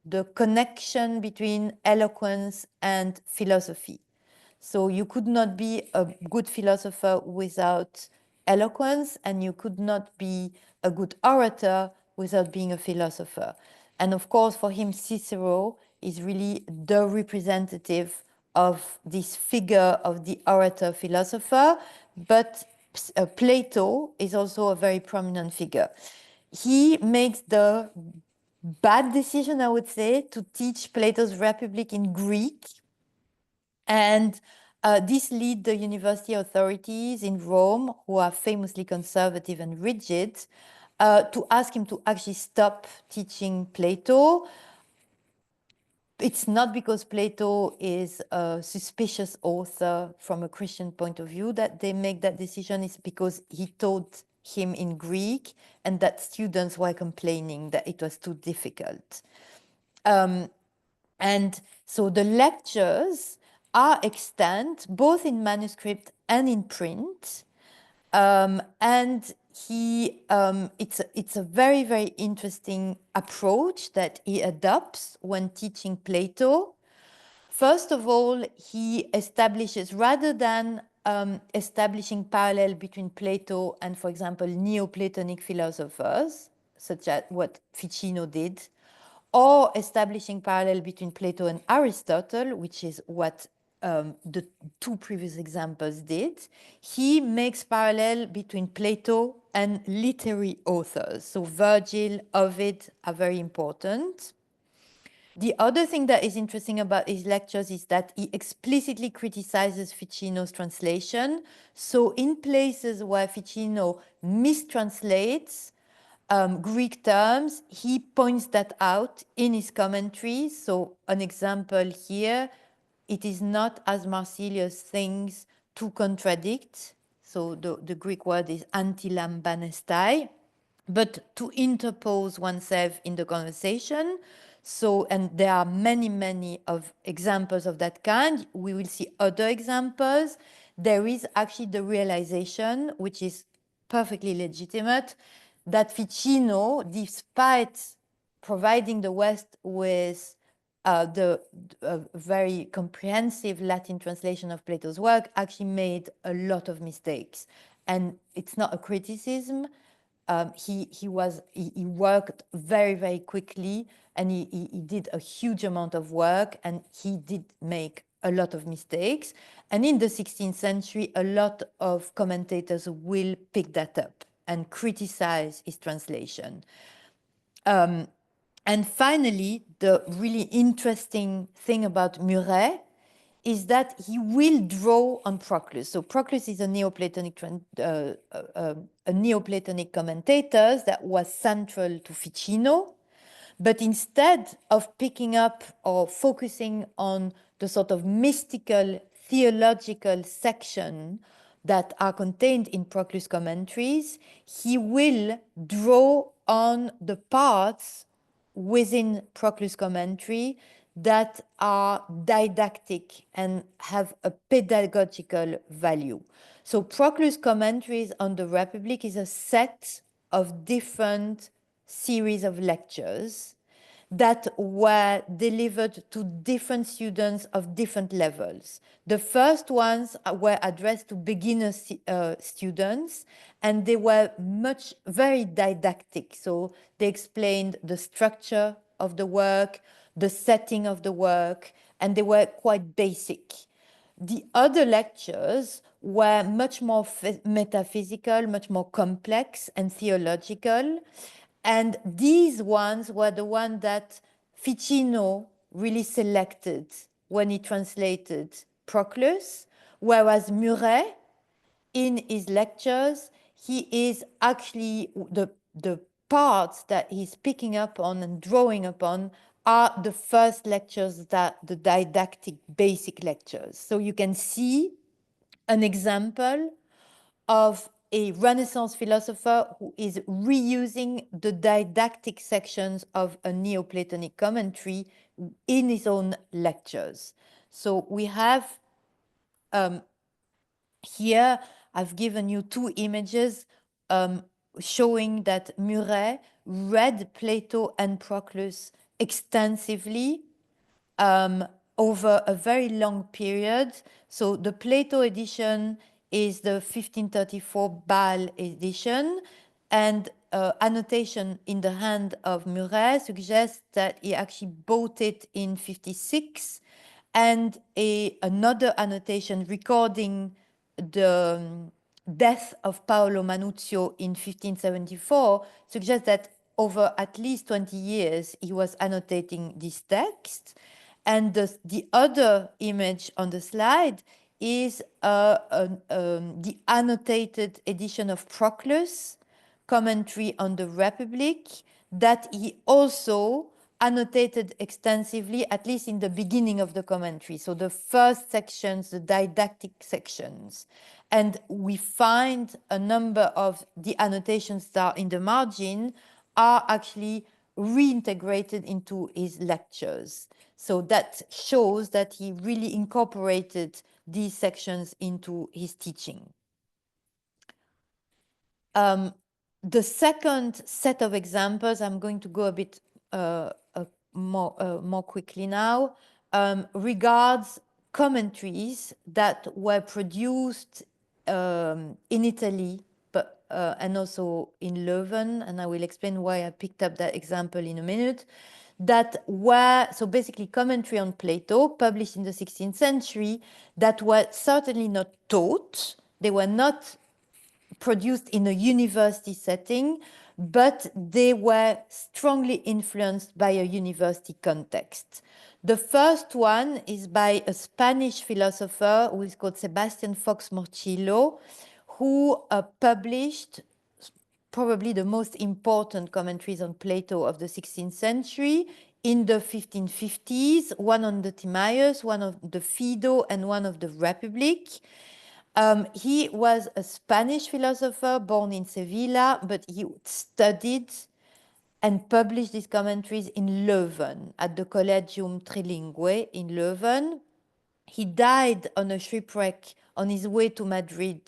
the connection between eloquence and philosophy. So you could not be a good philosopher without eloquence, and you could not be a good orator without being a philosopher. And of course, for him, Cicero is really the representative of this figure of the orator philosopher, but Plato is also a very prominent figure. He makes the bad decision, I would say, to teach Plato's Republic in Greek. And this leads the university authorities in Rome, who are famously conservative and rigid, to ask him to actually stop teaching Plato. It's not because Plato is a suspicious author from a Christian point of view that they make that decision. It's because he taught him in Greek and that students were complaining that it was too difficult. And so the lectures are extant both in manuscript and in print. And it's a very, very interesting approach that he adopts when teaching Plato. First of all, he establishes, rather than establishing parallel between Plato and, for example, Neoplatonic philosophers, such as what Ficino did, or establishing parallel between Plato and Aristotle, which is what the two previous examples did, he makes parallel between Plato and literary authors. So Virgil, Ovid are very important. The other thing that is interesting about his lectures is that he explicitly criticizes Ficino's translation. So in places where Ficino mistranslates Greek terms, he points that out in his commentaries. So an example here, it is not, as Marsilius thinks, to contradict. So the Greek word is antilambanestai, but to interpose oneself in the conversation. So, and there are many, many of examples of that kind. We will see other examples. There is actually the realization, which is perfectly legitimate, that Ficino, despite providing the West with the very comprehensive Latin translation of Plato's work, actually made a lot of mistakes. And it's not a criticism. He worked very, very quickly, and he did a huge amount of work, and he did make a lot of mistakes. And in the 16th century, a lot of commentators will pick that up and criticize his translation. And finally, the really interesting thing about Muret is that he will draw on Proclus. So Proclus is a Neoplatonic commentator that was central to Ficino. But instead of picking up or focusing on the sort of mystical, theological section that are contained in Proclus' commentaries, he will draw on the parts within Proclus' commentary that are didactic and have a pedagogical value. So Proclus' commentaries on the Republic is a set of different series of lectures that were delivered to different students of different levels. The first ones were addressed to beginner students, and they were very didactic. So they explained the structure of the work, the setting of the work, and they were quite basic. The other lectures were much more metaphysical, much more complex and theological. And these ones were the ones that Ficino really selected when he translated Proclus, whereas Muret, in his lectures, he is actually the parts that he's picking up on and drawing upon are the first lectures, that the didactic basic lectures. So you can see an example of a Renaissance philosopher who is reusing the didactic sections of a Neoplatonic commentary in his own lectures. So we have here, I've given you two images showing that Muret read Plato and Proclus extensively over a very long period. So the Plato edition is the 1534 Bâle edition, and annotation in the hand of Muret suggests that he actually bought it in 56, and another annotation recording the death of Paolo Manuzio in 1574 suggests that over at least 20 years he was annotating this text. And the other image on the slide is the annotated edition of Proclus, commentary on the Republic, that he also annotated extensively, at least in the beginning of the commentary. So the first sections, the didactic sections. And we find a number of the annotations that are in the margin are actually reintegrated into his lectures. So that shows that he really incorporated these sections into his teaching. The second set of examples, I'm going to go a bit more quickly now, regards commentaries that were produced in Italy, but and also in Leuven, and I will explain why I picked up that example in a minute, that were, so basically commentary on Plato, published in the 16th century, that were certainly not taught. They were not produced in a university setting, but they were strongly influenced by a university context. The first one is by a Spanish philosopher who is called Sebastian Fox Morchillo, who published probably the most important commentaries on Plato of the 16th century in the 1550s, one on the Timaeus, one of the Phaedo, and one of the Republic. He was a Spanish philosopher born in Sevilla, but he studied and published these commentaries in Leuven at the Collegium Trilingue in Leuven. He died on a shipwreck on his way to Madrid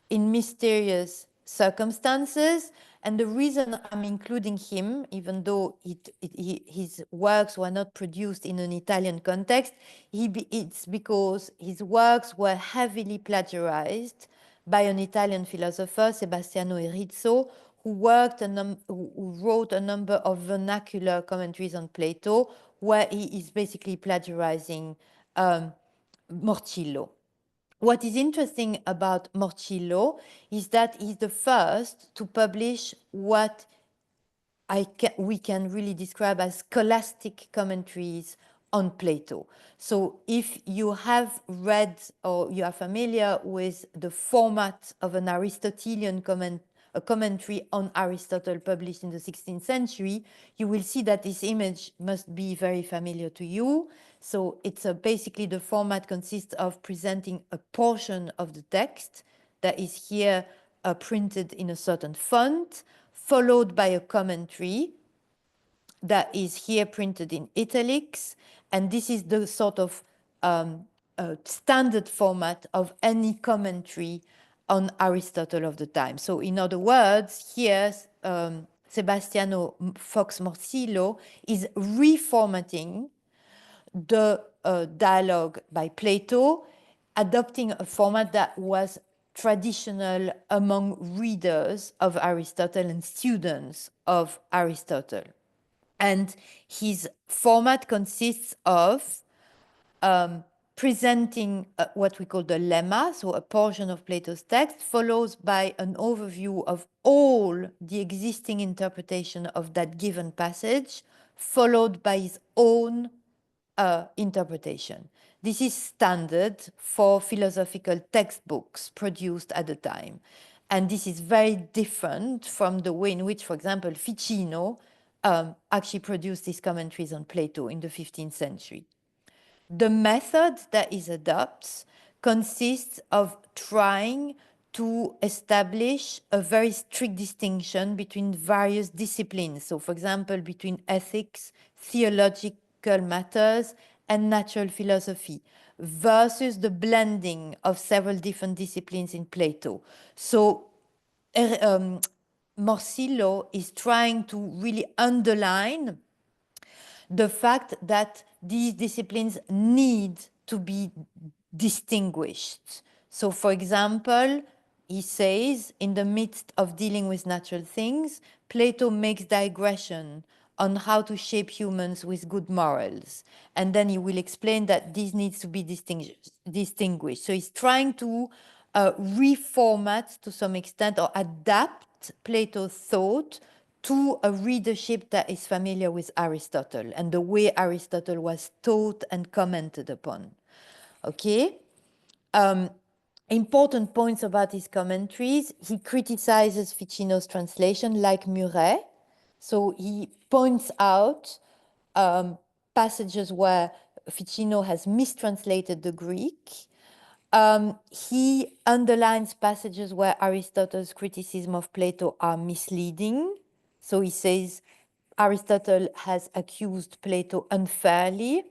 in mysterious circumstances. And the reason I'm including him, even though his works were not produced in an Italian context, it's because his works were heavily plagiarized by an Italian philosopher, Sebastiano Erizzo, who wrote a number of vernacular commentaries on Plato, where he is basically plagiarizing Morcillo. What is interesting about Morcillo is that he's the first to publish what we can really describe as scholastic commentaries on Plato. So if you have read or you are familiar with the format of an Aristotelian commentary on Aristotle published in the 16th century, you will see that this image must be very familiar to you. So it's basically the format consists of presenting a portion of the text that is here printed in a certain font, followed by a commentary that is here printed in italics. And this is the sort of standard format of any commentary on Aristotle of the time. So in other words, here Sebastiano Fox Morcillo is reformatting the dialogue by Plato, adopting a format that was traditional among readers of Aristotle and students of Aristotle. And his format consists of presenting what we call the lemma, so a portion of Plato's text, followed by an overview of all the existing interpretation of that given passage, followed by his own interpretation. This is standard for philosophical textbooks produced at the time. And this is very different from the way in which, for example, Ficino actually produced his commentaries on Plato in the 15th century. The method that is adopted consists of trying to establish a very strict distinction between various disciplines. So, for example, between ethics, theological matters, and natural philosophy, versus the blending of several different disciplines in Plato. So, Morcillo is trying to really underline the fact that these disciplines need to be distinguished. So, for example, he says, in the midst of dealing with natural things, Plato makes digression on how to shape humans with good morals. And then he will explain that this needs to be distinguished. So he's trying to reformat to some extent or adapt Plato's thought to a readership that is familiar with Aristotle and the way Aristotle was taught and commented upon. Okay? Important points about his commentaries. He criticizes Ficino's translation like Muret. So he points out passages where Ficino has mistranslated the Greek. He underlines passages where Aristotle's criticism of Plato are misleading. So he says Aristotle has accused Plato unfairly.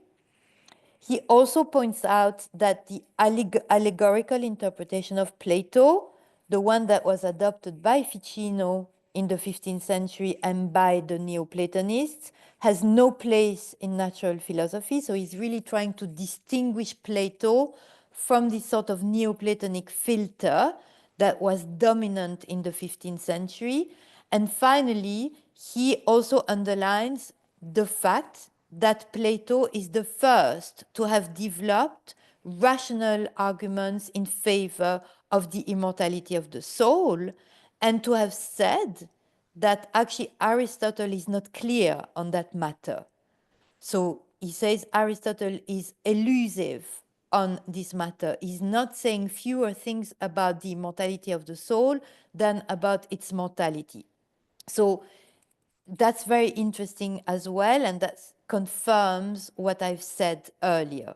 He also points out that the allegorical interpretation of Plato, the one that was adopted by Ficino in the 15th century and by the Neoplatonists, has no place in natural philosophy. So he's really trying to distinguish Plato from this sort of Neoplatonic filter that was dominant in the 15th century. And finally, he also underlines the fact that Plato is the first to have developed rational arguments in favor of the immortality of the soul, and to have said that actually Aristotle is not clear on that matter. So he says Aristotle is elusive on this matter. He's not saying fewer things about the immortality of the soul than about its mortality. So that's very interesting as well, and that confirms what I've said earlier.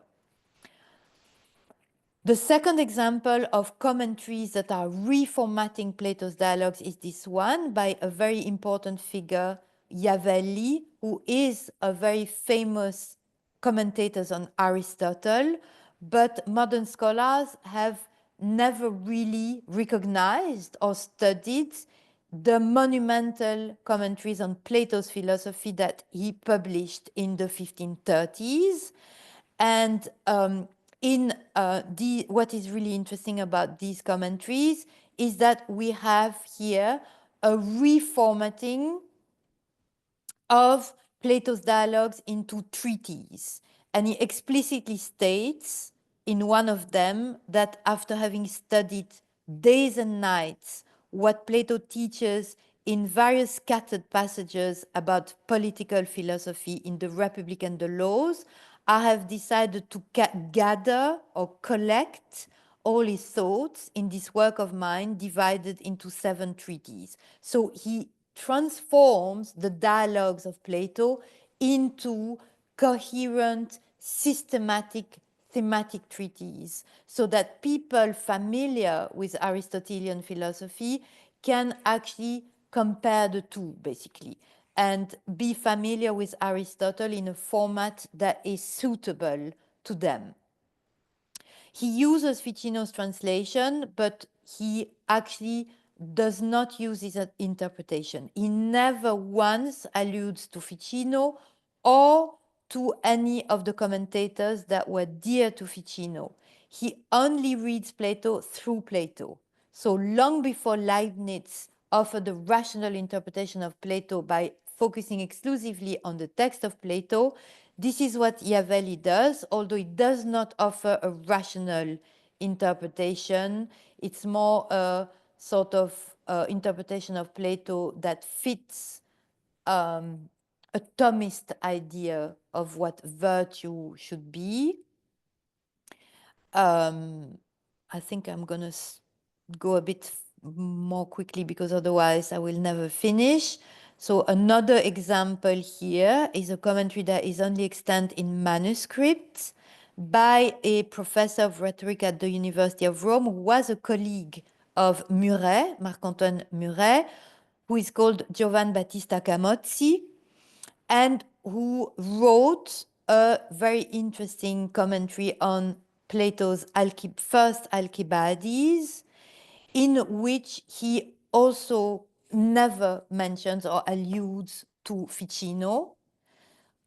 The second example of commentaries that are reformatting Plato's dialogues is this one by a very important figure, Iavelli, who is a very famous commentator on Aristotle, but modern scholars have never really recognized or studied the monumental commentaries on Plato's philosophy that he published in the 1530s. And what is really interesting about these commentaries is that we have here a reformatting of Plato's dialogues into treatises. And he explicitly states in one of them that after having studied days and nights what Plato teaches in various scattered passages about political philosophy in the Republic and the Laws, I have decided to gather or collect all his thoughts in this work of mine divided into 7 treatises. So he transforms the dialogues of Plato into coherent, systematic, thematic treatises so that people familiar with Aristotelian philosophy can actually compare the two, basically, and be familiar with Aristotle in a format that is suitable to them. He uses Ficino's translation, but he actually does not use his interpretation. He never once alludes to Ficino or to any of the commentators that were dear to Ficino. He only reads Plato through Plato. So long before Leibniz offered a rational interpretation of Plato by focusing exclusively on the text of Plato, this is what Iavelli does, although it does not offer a rational interpretation. It's more a sort of interpretation of Plato that fits a Thomist idea of what virtue should be. I think I'm going to go a bit more quickly because otherwise I will never finish. So another example here is a commentary that is only extant in manuscript by a professor of rhetoric at the University of Rome who was a colleague of Muret, Marc-Antoine Muret, who is called Giovan Battista Camozzi, and who wrote a very interesting commentary on Plato's first Alcibiades, in which he also never mentions or alludes to Ficino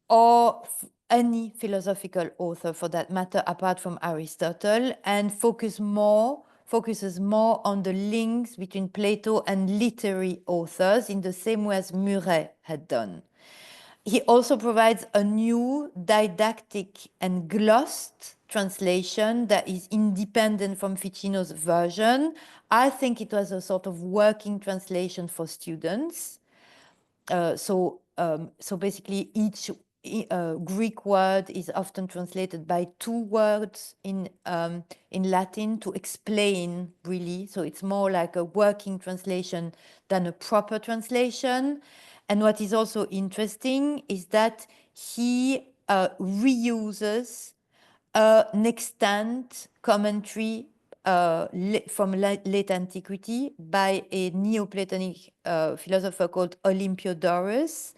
or any philosophical author for that matter apart from Aristotle, and focuses more on the links between Plato and literary authors in the same way as Muret had done. He also provides a new didactic and glossed translation that is independent from Ficino's version. I think it was a sort of working translation for students. So basically each Greek word is often translated by 2 words in Latin to explain, really. So it's more like a working translation than a proper translation. And what is also interesting is that he reuses an extant commentary from late antiquity by a Neoplatonic philosopher called Olympiodorus,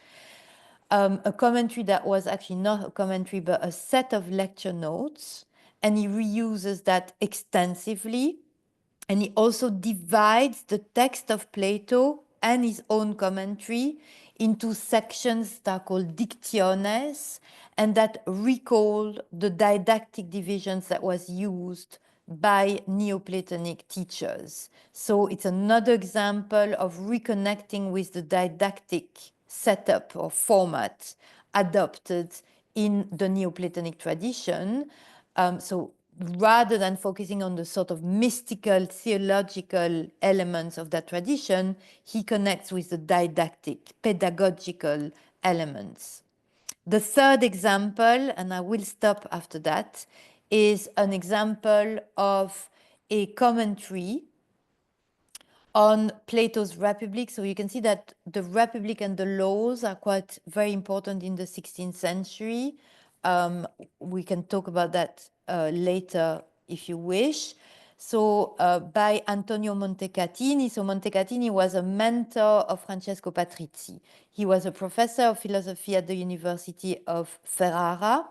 a commentary that was actually not a commentary but a set of lecture notes, and he reuses that extensively. And he also divides the text of Plato and his own commentary into sections that are called dictiones and that recall the didactic divisions that was used by Neoplatonic teachers. So it's another example of reconnecting with the didactic setup or format adopted in the Neoplatonic tradition. So rather than focusing on the sort of mystical, theological elements of that tradition, he connects with the didactic, pedagogical elements. The third example, and I will stop after that, is an example of a commentary on Plato's Republic. So you can see that the Republic and the Laws are quite very important in the 16th century. We can talk about that later if you wish. So by Antonio Montecatini. So Montecatini was a mentor of Francesco Patrizzi. He was a professor of philosophy at the University of Ferrara.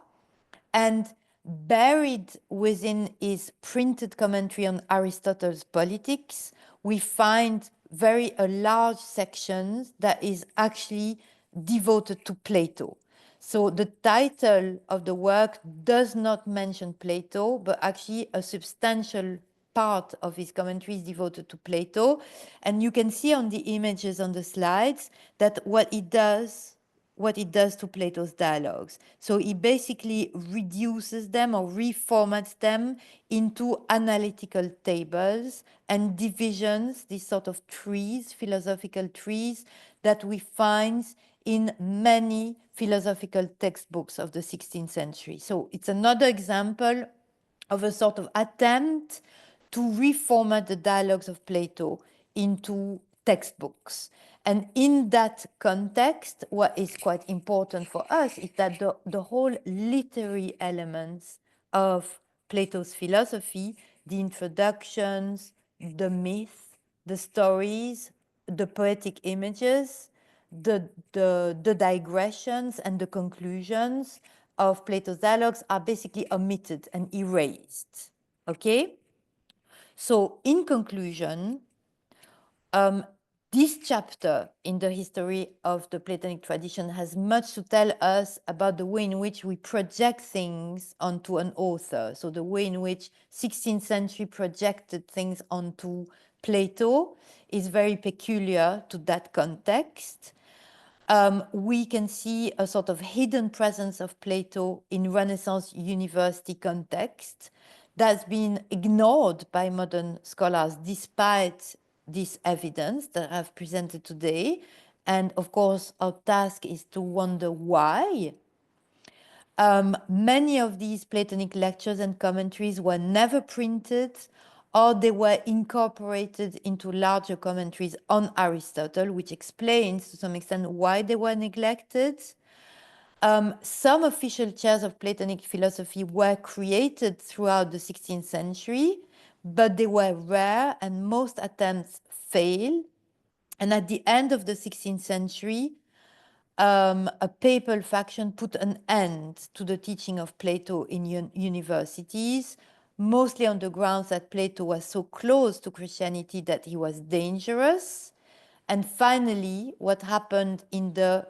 And Buried within his printed commentary on Aristotle's Politics, we find a large section that is actually devoted to Plato. So the title of the work does not mention Plato, but actually a substantial part of his commentary is devoted to Plato. And you can see on the images on the slides that what it does to Plato's dialogues. So he basically reduces them or reformats them into analytical tables and divisions, these sort of trees, philosophical trees, that we find in many philosophical textbooks of the 16th century. So it's another example of a sort of attempt to reformat the dialogues of Plato into textbooks. And in that context, what is quite important for us is that the whole literary elements of Plato's philosophy, the introductions, the myth, the stories, the poetic images, the digressions and the conclusions of Plato's dialogues are basically omitted and erased. Okay? So, in conclusion, this chapter in the history of the Platonic tradition has much to tell us about the way in which we project things onto an author. So the way in which 16th century projected things onto Plato is very peculiar to that context. We can see a sort of hidden presence of Plato in Renaissance university context that's been ignored by modern scholars despite this evidence that I've presented today. And of course, our task is to wonder why. Many of these Platonic lectures and commentaries were never printed, or they were incorporated into larger commentaries on Aristotle, which explains to some extent why they were neglected. Some official chairs of Platonic philosophy were created throughout the 16th century, but they were rare and most attempts failed. And at the end of the 16th century, a papal faction put an end to the teaching of Plato in universities, mostly on the grounds that Plato was so close to Christianity that he was dangerous. And finally, what happened in the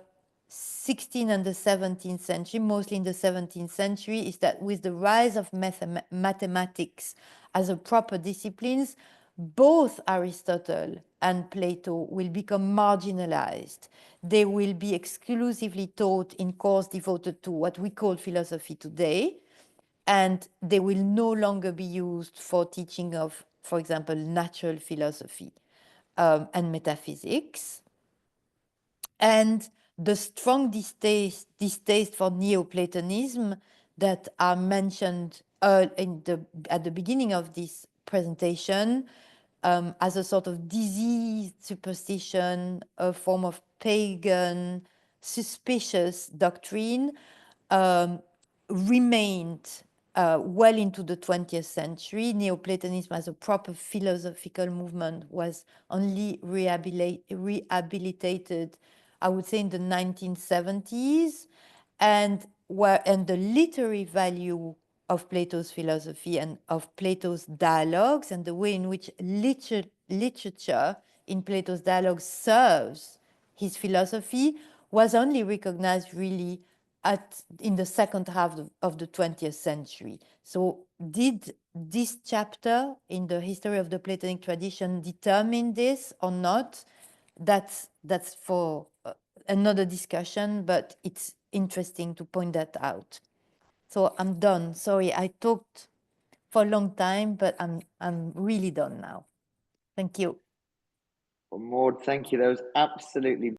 16th and the 17th century, mostly in the 17th century, is that with the rise of mathematics as a proper disciplines, both Aristotle and Plato will become marginalized. They will be exclusively taught in courses devoted to what we call philosophy today, and they will no longer be used for teaching of, for example, natural philosophy and metaphysics. And the strong distaste for Neoplatonism that are mentioned at the beginning of this presentation as a sort of diseased superstition, a form of pagan, suspicious doctrine, remained well into the 20th century. Neoplatonism as a proper philosophical movement was only rehabilitated, I would say, in the 1970s, and the literary value of Plato's philosophy and of Plato's dialogues and the way in which literature in Plato's dialogues serves his philosophy was only recognized really in the second half of the 20th century. So did this chapter in the history of the Platonic tradition determine this or not? That's for another discussion, but it's interesting to point that out. So I'm done. Sorry, I talked for a long time, but I'm really done now. Thank you. Well, Maude, thank you. That was absolutely